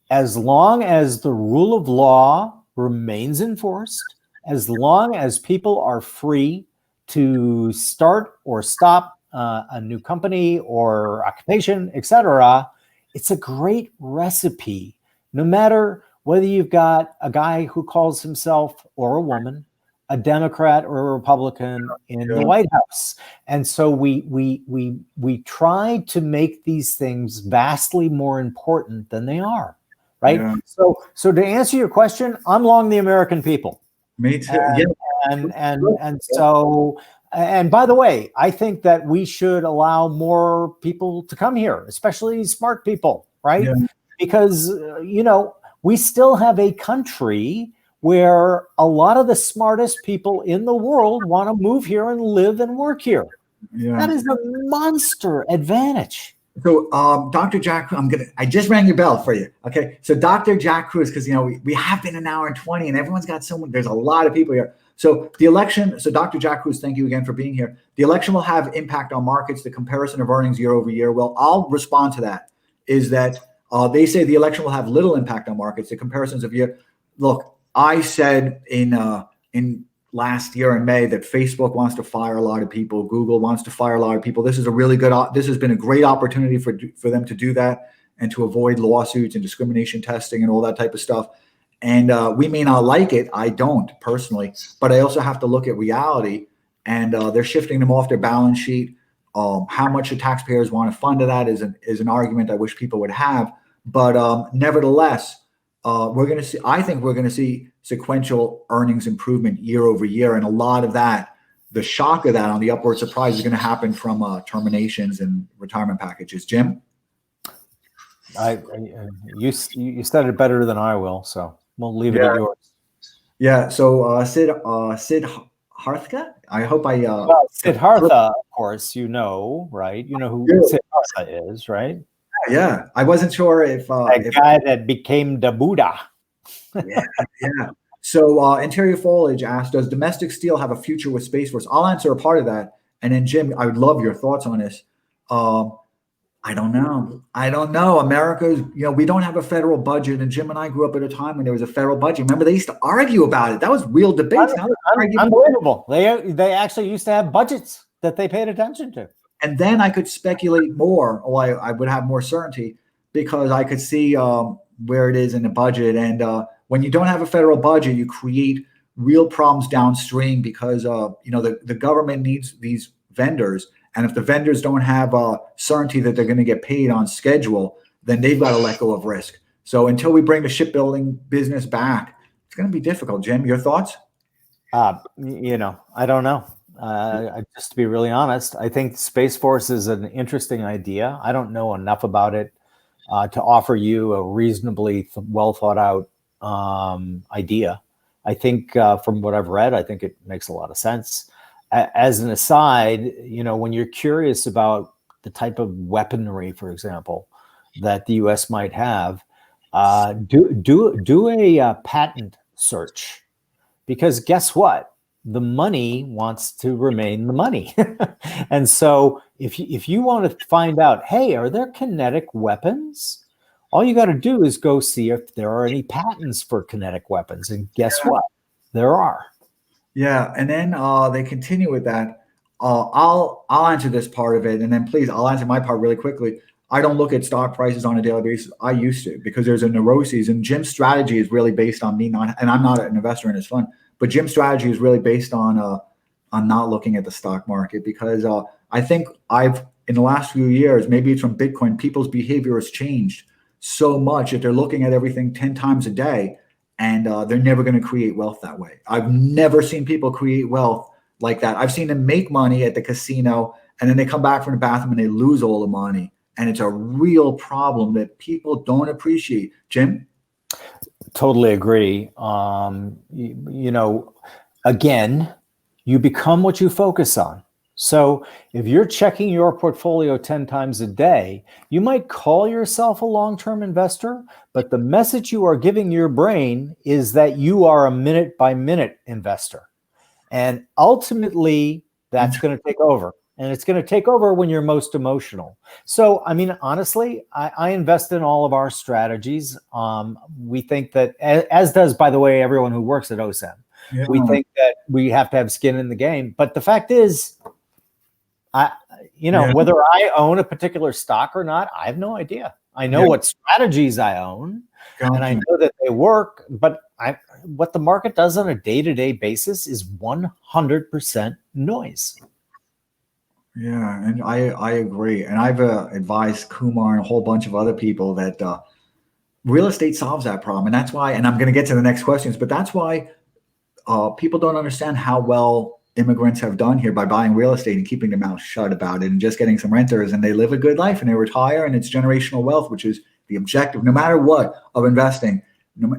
S2: as long as the rule of law remains enforced, as long as people are free to start or stop a new company or occupation, etc., it's a great recipe, no matter whether you've got a guy who calls himself, or a woman, a Democrat or a Republican in the White House. And so we try to make these things vastly more important than they are, right? Yeah. So to answer your question, I'm long the American people.
S1: Me too.
S2: And by the way, I think that we should allow more people to come here, especially smart people, right? Yeah. Because, we still have a country where a lot of the smartest people in the world want to move here and live and work here. Yeah. That is a monster advantage.
S1: So, Dr. Jack, I just rang your bell for you. Okay. So Dr. Jack Kruse, because, we have been an hour and 20 and everyone's got there's a lot of people here. So the election, Dr. Jack Kruse, thank you again for being here. The election will have impact on markets, the comparison of earnings year over year. Well, I'll respond to that, is that they say the election will have little impact on markets, the comparisons of year. Look, I said in in last year in May that Facebook wants to fire a lot of people, Google wants to fire a lot of people. This is a really good. This has been a great opportunity for them to do that and to avoid lawsuits and discrimination testing and all that type of stuff. And we may not like it. I don't personally, but I also have to look at reality. And they're shifting them off their balance sheet. How much the taxpayers want to fund to that is an argument I wish people would have. But nevertheless, we're going to see. I think we're going to see sequential earnings improvement year over year, and a lot of that, the shock of that on the upward surprise, is going to happen from terminations and retirement packages. Jim,
S2: You said it better than I will, so we'll leave it at yours.
S1: Yeah. So Sid Hartha. I hope I.
S2: Well, Siddhartha, of course, right? You know who Siddhartha is, right?
S1: Yeah, I wasn't sure if
S2: guy that became the Buddha.
S1: Yeah. So Interior Foliage asked, does domestic steel have a future with Space Force? I'll answer a part of that. And then Jim, I would love your thoughts on this. I don't know. America's, we don't have a federal budget. And Jim and I grew up at a time when there was a federal budget. Remember, they used to argue about it. That was real debates.
S2: Unbelievable. They actually used to have budgets that they paid attention to.
S1: And then I could speculate more, or I would have more certainty, because I could see where it is in the budget. And when you don't have a federal budget, you create real problems downstream because the government needs these vendors. And if the vendors don't have certainty that they're going to get paid on schedule, then they've got to let go of risk. So until we bring the shipbuilding business back, it's going to be difficult. Jim, your thoughts?
S2: I don't know. Just to be really honest, I think Space Force is an interesting idea. I don't know enough about it to offer you a reasonably well thought out idea. I think from what I've read, I think it makes a lot of sense. As an aside, when you're curious about the type of weaponry, for example, that the U.S. might have, do a patent search, because guess what? The money wants to remain the money. And so if you want to find out, hey, are there kinetic weapons? All you got to do is go see if there are any patents for kinetic weapons. And guess what? There are.
S1: Yeah. And then they continue with that. I'll answer this part of it. And then please, I'll answer my part really quickly. I don't look at stock prices on a daily basis. I used to, because there's a neuroses, and Jim's strategy is really based on me and I'm not an investor in his fund. But Jim's strategy is really based on not looking at the stock market, because I think in the last few years, maybe it's from Bitcoin, people's behavior has changed so much that they're looking at everything 10 times a day, and they're never going to create wealth that way. I've never seen people create wealth like that. I've seen them make money at the casino, and then they come back from the bathroom and they lose all the money. And it's a real problem that people don't appreciate. Jim?
S2: Totally agree. Again, you become what you focus on. So if you're checking your portfolio 10 times a day, you might call yourself a long-term investor, but the message you are giving your brain is that you are a minute-by-minute investor. And ultimately, that's going to take over. And it's going to take over when you're most emotional. So, honestly, I invest in all of our strategies. We think that, as does, by the way, everyone who works at OSAM, we think that we have to have skin in the game. But the fact is, whether I own a particular stock or not, I have no idea. I know what strategies I own, and I know that they work. But what the market does on a day-to-day basis is 100% noise.
S1: Yeah, and I agree. And I've advised Kumar and a whole bunch of other people that real estate solves that problem. And that's why, and I'm going to get to the next questions, but that's why people don't understand how well immigrants have done here by buying real estate and keeping their mouth shut about it and just getting some renters, and they live a good life and they retire, and it's generational wealth, which is the objective, no matter what, of investing.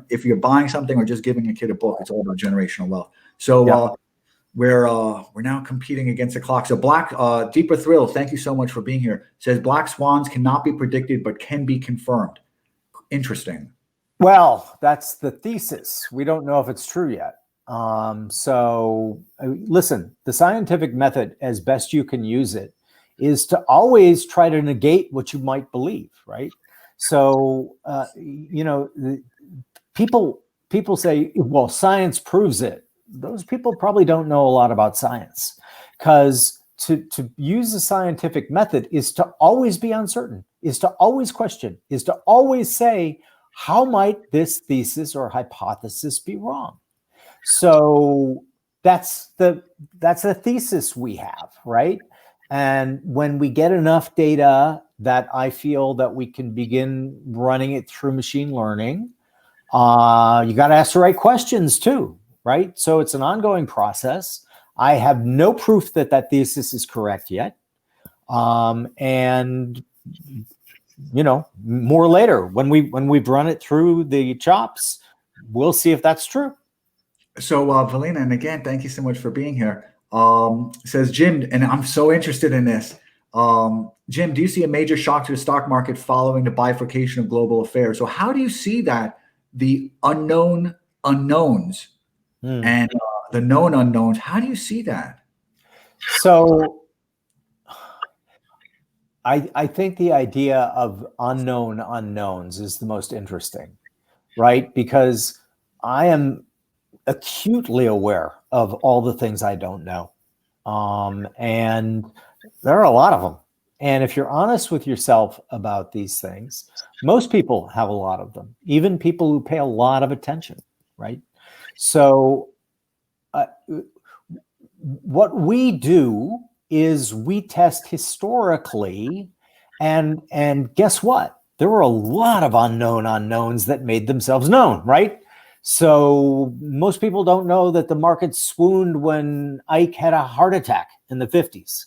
S1: If you're buying something or just giving a kid a book, it's all about generational wealth. So we're now competing against the clock. So Deeper Thrill, thank you so much for being here. Says black swans cannot be predicted, but can be confirmed. Interesting.
S2: Well, that's the thesis. We don't know if it's true yet. Listen, the scientific method, as best you can use it, is to always try to negate what you might believe, right? So, people say, well, science proves it. those people probably don't know a lot about science, because to use the scientific method is to always be uncertain, is to always question, is to always say, how might this thesis or hypothesis be wrong? So that's the thesis we have, right? And when we get enough data that I feel that we can begin running it through machine learning, you got to ask the right questions too, right? So it's an ongoing process. I have no proof that that thesis is correct yet. And more later, when we've run it through the chops, we'll see if that's true.
S1: So, Valina, and again, thank you so much for being here. Says Jim, and I'm so interested in this. Jim, do you see a major shock to the stock market following the bifurcation of global affairs? So how do you see that the unknown unknowns and the known unknowns, how do you see that?
S2: So I think the idea of unknown unknowns is the most interesting, right? Because I am acutely aware of all the things I don't know. And there are a lot of them. And if you're honest with yourself about these things, most people have a lot of them, even people who pay a lot of attention, right? So what we do is we test historically, and guess what? There were a lot of unknown unknowns that made themselves known, right? So most people don't know that the market swooned when Ike had a heart attack in the 50s.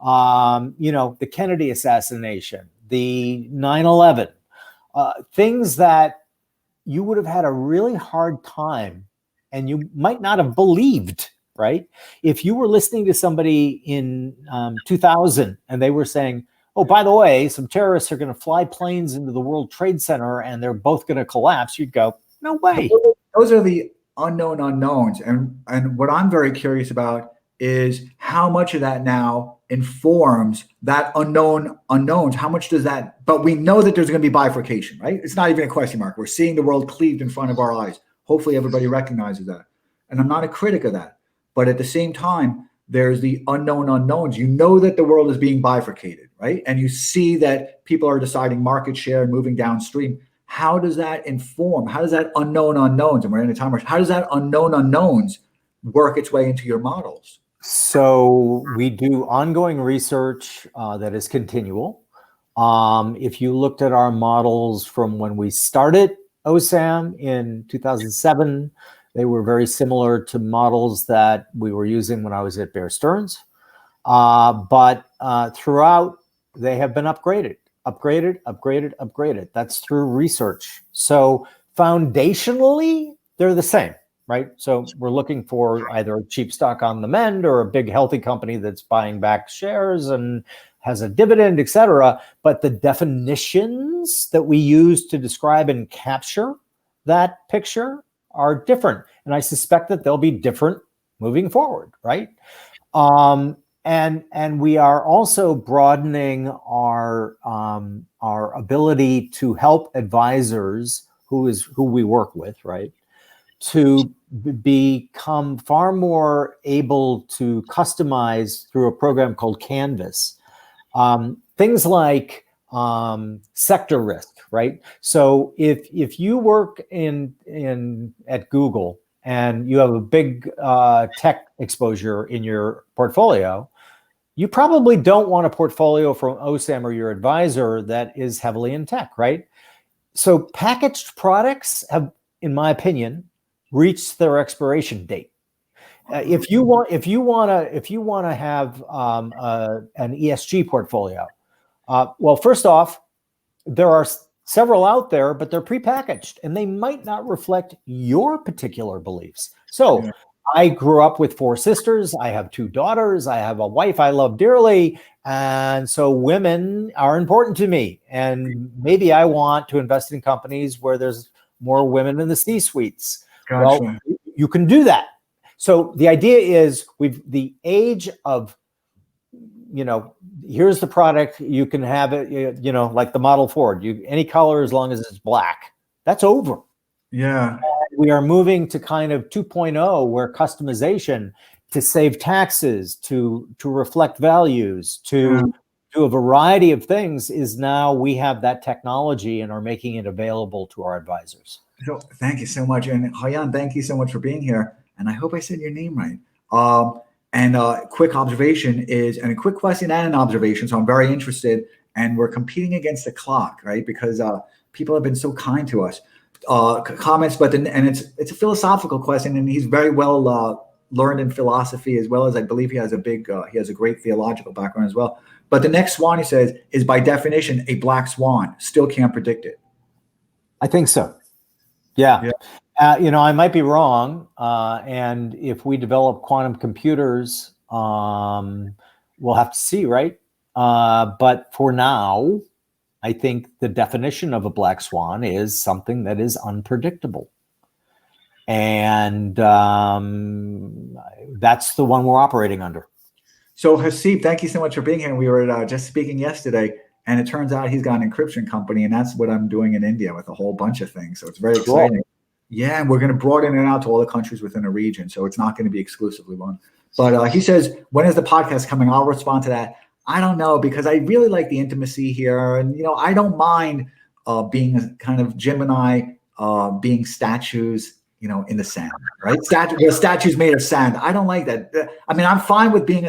S2: The Kennedy assassination, the 9/11, things that you would have had a really hard time and you might not have believed, right? If you were listening to somebody in 2000 and they were saying, oh, by the way, some terrorists are going to fly planes into the World Trade Center and they're both going to collapse, you'd go, no way.
S1: Those are the unknown unknowns. And what I'm very curious about is how much of that now informs that unknown unknowns. How much does that, but we know that there's going to be bifurcation, right? It's not even a question mark. We're seeing the world cleaved in front of our eyes. Hopefully everybody recognizes that. And I'm not a critic of that. But at the same time, there's the unknown unknowns. You know that the world is being bifurcated, right? And you see that people are deciding market share and moving downstream. How does that inform? How does that unknown unknowns, and we're in a time rush, how does that unknown unknowns work its way into your models?
S2: So we do ongoing research that is continual. If you looked at our models from when we started OSAM in 2007, they were very similar to models that we were using when I was at Bear Stearns. But throughout, they have been upgraded. That's through research. So foundationally, they're the same, right? So we're looking for either a cheap stock on the mend or a big healthy company that's buying back shares and has a dividend, et cetera. But the definitions that we use to describe and capture that picture are different. And I suspect that they'll be different moving forward, right? And we are also broadening our ability to help advisors who we work with, right, to become far more able to customize through a program called Canvas. Things like sector risk, right? So if you work at Google and you have a big tech exposure in your portfolio, you probably don't want a portfolio from OSAM or your advisor that is heavily in tech, right? So packaged products have, in my opinion, reached their expiration date. If you want to have an ESG portfolio, well, first off, there are several out there, but they're prepackaged and they might not reflect your particular beliefs. So I grew up with 4 sisters. I have 2 daughters. I have a wife I love dearly. And so women are important to me. And maybe I want to invest in companies where there's more women in the C-suites. Gotcha. Well, you can do that. So the idea is the age of, here's the product, you can have it, like the Model Ford, any color as long as it's black. That's over.
S1: Yeah.
S2: We are moving to kind of 2.0, where customization to save taxes, to reflect values, to do a variety of things is now we have that technology and are making it available to our advisors.
S1: So thank you so much. And Hayan, thank you so much for being here. And I hope I said your name right. And quick observation is, and a quick question and an observation. So I'm very interested, and we're competing against the clock, right? Because people have been so kind to us. Comments, but then, and it's a philosophical question, and he's very well learned in philosophy, as well as I believe he has a great theological background as well. But the next swan, he says, is by definition a black swan. Still can't predict it.
S2: I think so. Yeah. I might be wrong. And if we develop quantum computers, we'll have to see, right? But for now, I think the definition of a black swan is something that is unpredictable. And that's the one we're operating under. So
S1: Hasib, thank you so much for being here. We were just speaking yesterday, and it turns out he's got an encryption company, and that's what I'm doing in India with a whole bunch of things. So it's very exciting. Yeah, and we're going to broaden it out to all the countries within a region. So it's not going to be exclusively one. But he says, when is the podcast coming? I'll respond to that. I don't know, because I really like the intimacy here. And, I don't mind being kind of Jim and I being statues, in the sand, right? Statues made of sand. I don't like that. I mean, I'm fine with being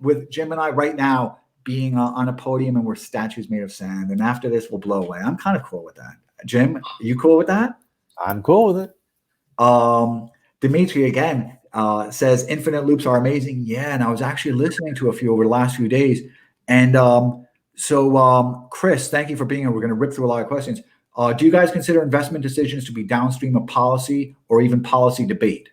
S1: with Jim and I right now being on a podium and we're statues made of sand. And after this, we'll blow away. I'm kind of cool with that. Jim, are you cool with that?
S2: I'm cool with it.
S1: Dimitri again says infinite loops are amazing. Yeah, and I was actually listening to a few over the last few days. And so Chris, thank you for being here. We're going to rip through a lot of questions. Do you guys consider investment decisions to be downstream of policy or even policy debate?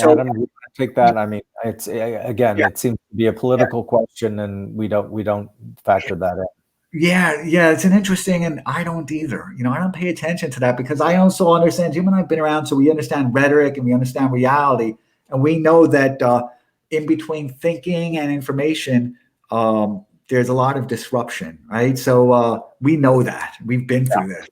S2: Adam, you take that. I mean, it's again, it seems to be a political question, and we don't factor that in.
S1: Yeah, it's an interesting, and I don't either. I don't pay attention to that because I also understand, Jim and I have been around, so we understand rhetoric and we understand reality. And we know that in between thinking and information, there's a lot of disruption, right? So we know that. We've been through that.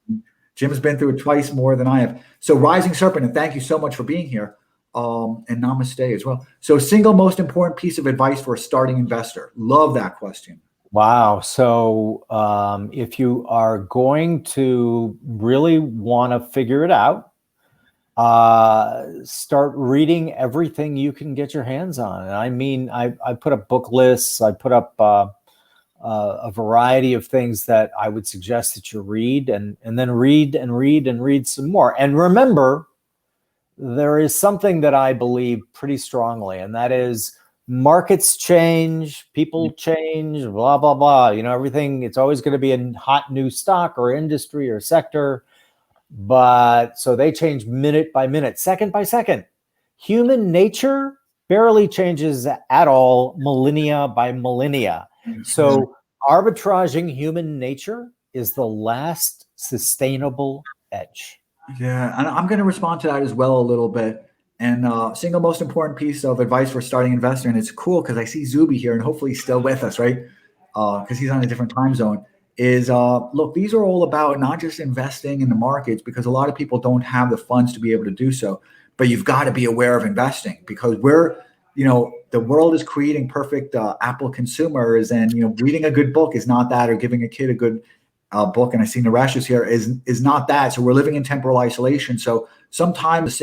S1: Jim's been through it twice more than I have. So Rising Serpent, and thank you so much for being here. And namaste as well. So single most important piece of advice for a starting investor. Love that question.
S2: Wow. So if you are going to really want to figure it out, start reading everything you can get your hands on. And I mean, I put up book lists. I put up a variety of things that I would suggest that you read, and then read and read and read some more. And remember, there is something that I believe pretty strongly, and that is markets change, people change, blah, blah, blah. Everything, it's always going to be a hot new stock or industry or sector. But so they change minute by minute, second by second. Human nature barely changes at all, millennia by millennia. So arbitraging human nature is the last sustainable edge.
S1: Yeah, and I'm going to respond to that as well a little bit. And single most important piece of advice for starting investor, and it's cool because I see Zuby here, and hopefully he's still with us, right? Because he's on a different time zone. Is look, these are all about not just investing in the markets, because a lot of people don't have the funds to be able to do so. But you've got to be aware of investing, because the world is creating perfect Apple consumers, and reading a good book is not that, or giving a kid a good book. And I see Naresh is here, is not that. So we're living in temporal isolation. So sometimes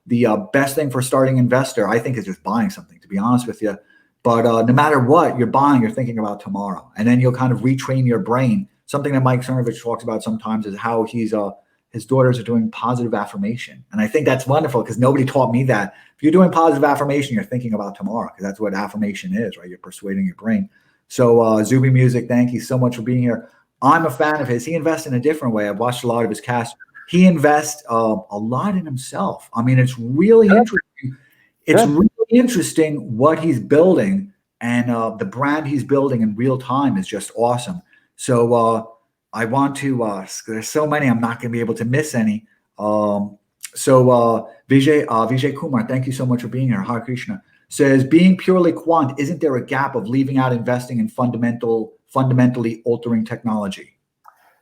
S1: the best thing for starting investor, I think, is just buying something, to be honest with you. But no matter what you're buying, you're thinking about tomorrow. And then you'll kind of retrain your brain. Something that Mike Cernovich talks about sometimes is how his daughters are doing positive affirmation. And I think that's wonderful, because nobody taught me that. If you're doing positive affirmation, you're thinking about tomorrow, because that's what affirmation is, right? You're persuading your brain. So Zuby Music, thank you so much for being here. I'm a fan of his. He invests in a different way. I've watched a lot of his cast. He invests a lot in himself. I mean, it's really interesting. It's really interesting what he's building, and the brand he's building in real time is just awesome. So I want to, there's so many, I'm not going to be able to miss any. So Vijay Kumar, thank you so much for being here. Hare Krishna says, being purely quant, isn't there a gap of leaving out investing in fundamentally altering technology?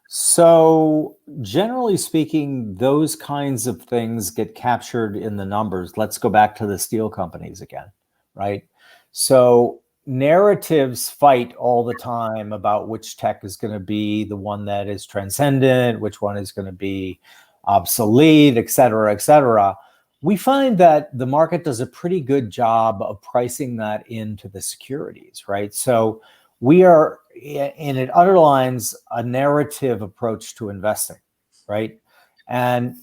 S2: So generally speaking, those kinds of things get captured in the numbers. Let's go back to the steel companies again, right? So narratives fight all the time about which tech is going to be the one that is transcendent, which one is going to be obsolete, et cetera, et cetera. We find that the market does a pretty good job of pricing that into the securities, right? So we are, and it underlines a narrative approach to investing, right? And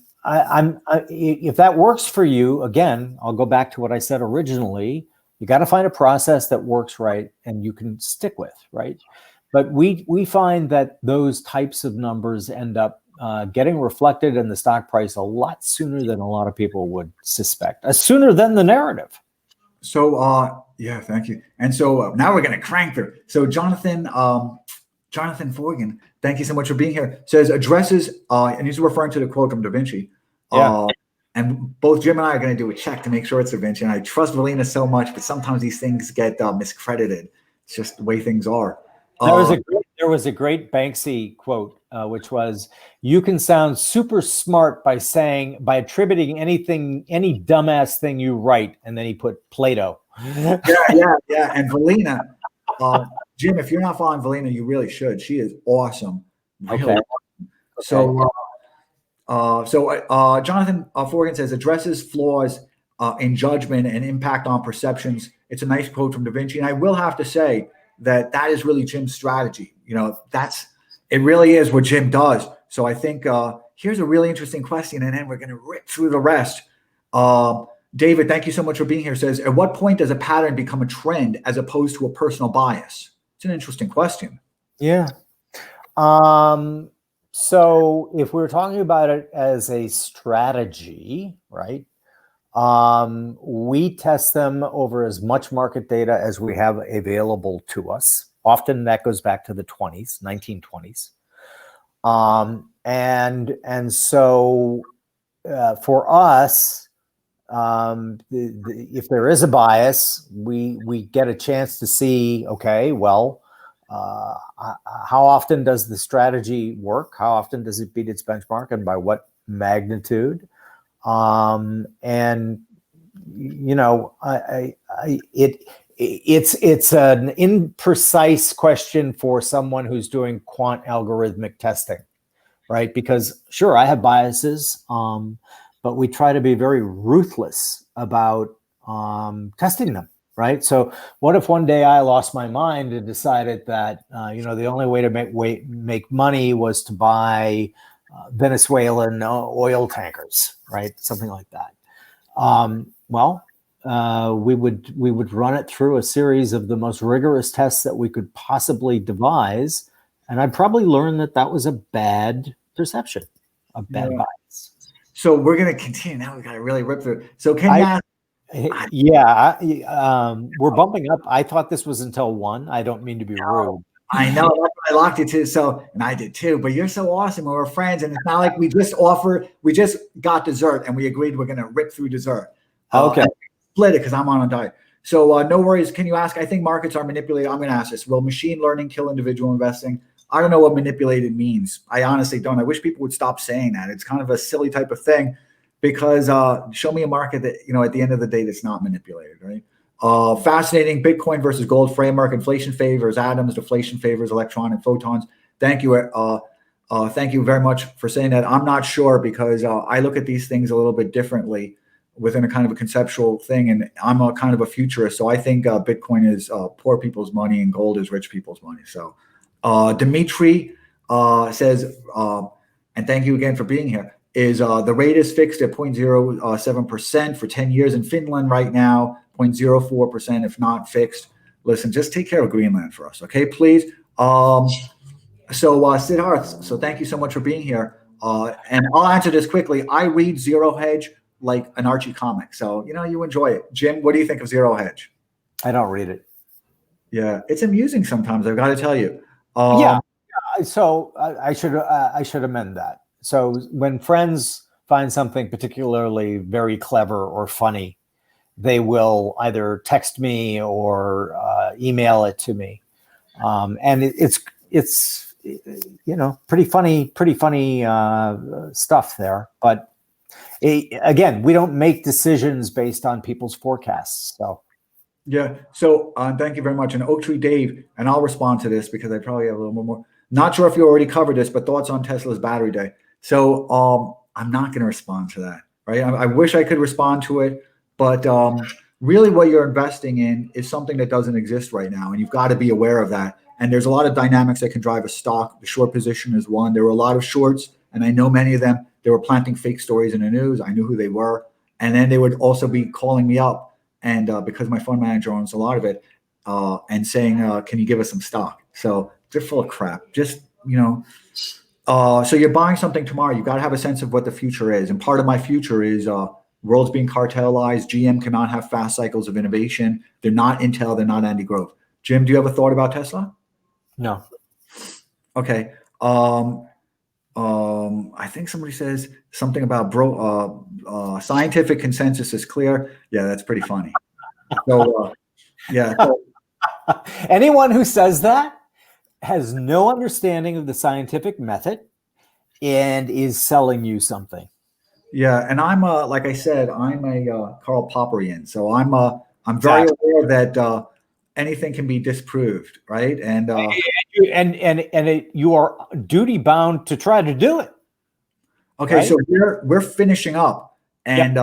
S2: if that works for you, again, I'll go back to what I said originally. You got to find a process that works right and you can stick with, right? But we find that those types of numbers end up getting reflected in the stock price a lot sooner than a lot of people would suspect, sooner than the narrative.
S1: So, yeah, thank you. And so now we're going to crank through. So Jonathan Forgan, thank you so much for being here. Says addresses, and he's referring to the quote from Da Vinci.
S2: Yeah.
S1: And both Jim and I are going to do a check to make sure it's Da Vinci. And I trust Valina so much, but sometimes these things get miscredited. It's just the way things are.
S2: There was a great Banksy quote, which was, "You can sound super smart by attributing any dumbass thing you write," and then he put Plato.
S1: Yeah. And Valina, Jim, if you're not following Valina, you really should. She is awesome. Really
S2: Okay.
S1: awesome. So Jonathan Forgan says addresses flaws in judgment and impact on perceptions. It's a nice quote from Da Vinci, and I will have to say that is really Jim's strategy. It really is what Jim does. So I think here's a really interesting question, and then we're going to rip through the rest. David, thank you so much for being here. Says, at what point does a pattern become a trend as opposed to a personal bias? It's an interesting question.
S2: Yeah. So if we're talking about it as a strategy, right? We test them over as much market data as we have available to us. Often that goes back to the 1920s. And so for us, if there is a bias, we get a chance to see, okay, well, how often does the strategy work? How often does it beat its benchmark, and by what magnitude? And it's an imprecise question for someone who's doing quant algorithmic testing, right? Because sure, I have biases, but we try to be very ruthless about testing them, right? So what if one day I lost my mind and decided that the only way to make money was to buy Venezuelan oil tankers, right? Something like that. We would run it through a series of the most rigorous tests that we could possibly devise, and I'd probably learn that was a bad perception, a bad bias.
S1: So we're going to continue. Now we got to really rip through. So can you ask?
S2: We're bumping up. I thought this was until 1. I don't mean to be rude.
S1: I know, that's what I locked it to. So, and I did too, but you're so awesome. We're friends. And it's not like we just got dessert and we agreed we're going to rip through dessert.
S2: Okay.
S1: Split it because I'm on a diet. So no worries. Can you ask, I think markets are manipulated. I'm going to ask this. Will machine learning kill individual investing? I don't know what manipulated means. I honestly don't. I wish people would stop saying that. It's kind of a silly type of thing because show me a market that, at the end of the day, that's not manipulated, right? Fascinating Bitcoin versus gold framework. Inflation favors atoms, deflation favors electron and photons. Thank you. Thank you very much for saying that. I'm not sure because I look at these things a little bit differently within a kind of a conceptual thing. And I'm a kind of a futurist. So I think Bitcoin is poor people's money and gold is rich people's money. So Dimitri says, and thank you again for being here, is the rate is fixed at 0.07% for 10 years in Finland right now. 0.04% if not fixed. Listen, just take care of Greenland for us, okay, please. So Siddharth, so thank you so much for being here. And I'll answer this quickly. I read Zero Hedge like an Archie comic, so you enjoy it. Jim, what do you think of Zero Hedge?
S2: I don't read it.
S1: Yeah, it's amusing sometimes, I've got to tell you.
S2: So I should amend that. So when friends find something particularly very clever or funny, they will either text me or email it to me, and it's pretty funny stuff there. But again, we don't make decisions based on people's forecasts. So.
S1: Yeah. So thank you very much. And Oak Tree Dave, and I'll respond to this because I probably have a little more. Not sure if you already covered this, but thoughts on Tesla's battery day. So I'm not going to respond to that. Right. I wish I could respond to it, but really what you're investing in is something that doesn't exist right now. And you've got to be aware of that. And there's a lot of dynamics that can drive a stock. The short position is one. There were a lot of shorts, and I know many of them. They were planting fake stories in the news. I knew who they were. And then they would also be calling me up. And because my fund manager owns a lot of it, and saying, can you give us some stock? So they're full of crap. Just, so you're buying something tomorrow. You've got to have a sense of what the future is. And part of my future is world's being cartelized. GM cannot have fast cycles of innovation. They're not Intel. They're not Andy Grove. Jim, do you have a thought about Tesla?
S2: No.
S1: Okay. I think somebody says something about scientific consensus is clear. Yeah, that's pretty funny. So, yeah. So,
S2: anyone who says that has no understanding of the scientific method and is selling you something.
S1: Yeah, and I'm like I said, I'm a Karl Popperian, so I'm very aware that anything can be disproved, right? And
S2: you are duty bound to try to do it.
S1: Okay, right? So we're finishing up, and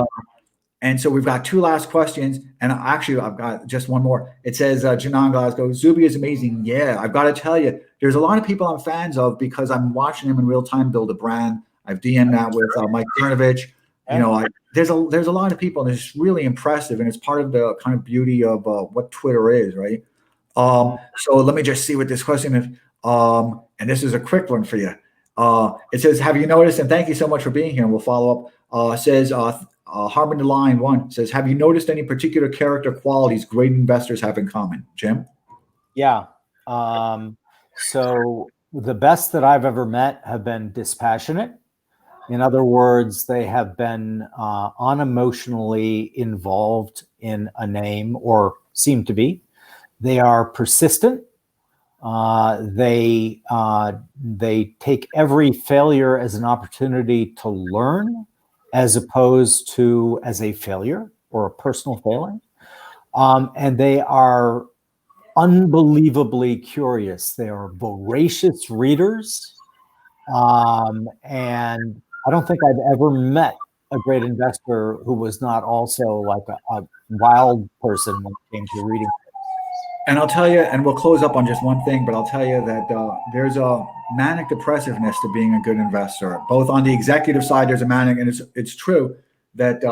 S1: and so we've got two last questions, and actually I've got just one more. It says Janan Glasgow, Zuby is amazing. Yeah, I've got to tell you, there's a lot of people I'm fans of because I'm watching him in real time build a brand. I've DM'd that with Mike Cernovich. There's a lot of people, and it's really impressive, and it's part of the kind of beauty of what Twitter is, right? So let me just see what this question is. And this is a quick one for you. It says, have you noticed, and thank you so much for being here, and we'll follow up. Says Harmon the Line 1 says, have you noticed any particular character qualities great investors have in common? Jim?
S2: Yeah. So the best that I've ever met have been dispassionate. In other words, they have been unemotionally involved in a name, or seem to be. They are persistent. They take every failure as an opportunity to learn, as opposed to as a failure or a personal failing. And they are unbelievably curious. They are voracious readers. And I don't think I've ever met a great investor who was not also like a wild person when it came to reading.
S1: And I'll tell you, and we'll close up on just one thing, but I'll tell you that there's a manic depressiveness to being a good investor. Both on the executive side, there's a manic, and it's true that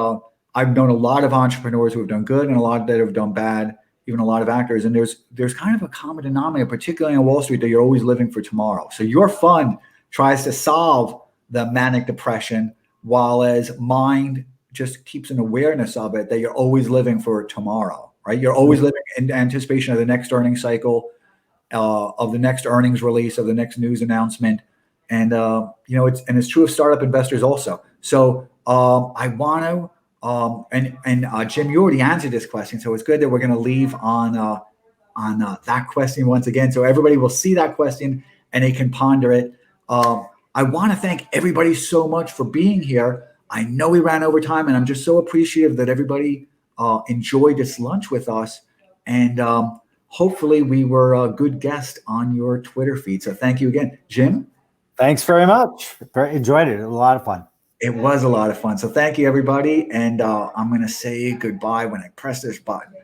S1: I've known a lot of entrepreneurs who have done good and a lot that have done bad, even a lot of actors. And there's kind of a common denominator, particularly on Wall Street, that you're always living for tomorrow. So your fund tries to solve the manic depression, while as mind just keeps an awareness of it, that you're always living for tomorrow, right? You're always living in anticipation of the next earnings cycle, of the next earnings release, of the next news announcement. And, it's true of startup investors also. So I want to, Jim, you already answered this question. So it's good that we're going to leave on that question once again. So everybody will see that question and they can ponder it. I want to thank everybody so much for being here. I know we ran over time, and I'm just so appreciative that everybody enjoyed this lunch with us. And hopefully we were a good guest on your Twitter feed. So thank you again. Jim?
S2: Thanks very much. Enjoyed it. It was a lot of fun.
S1: It was a lot of fun. So thank you, everybody. And I'm going to say goodbye when I press this button.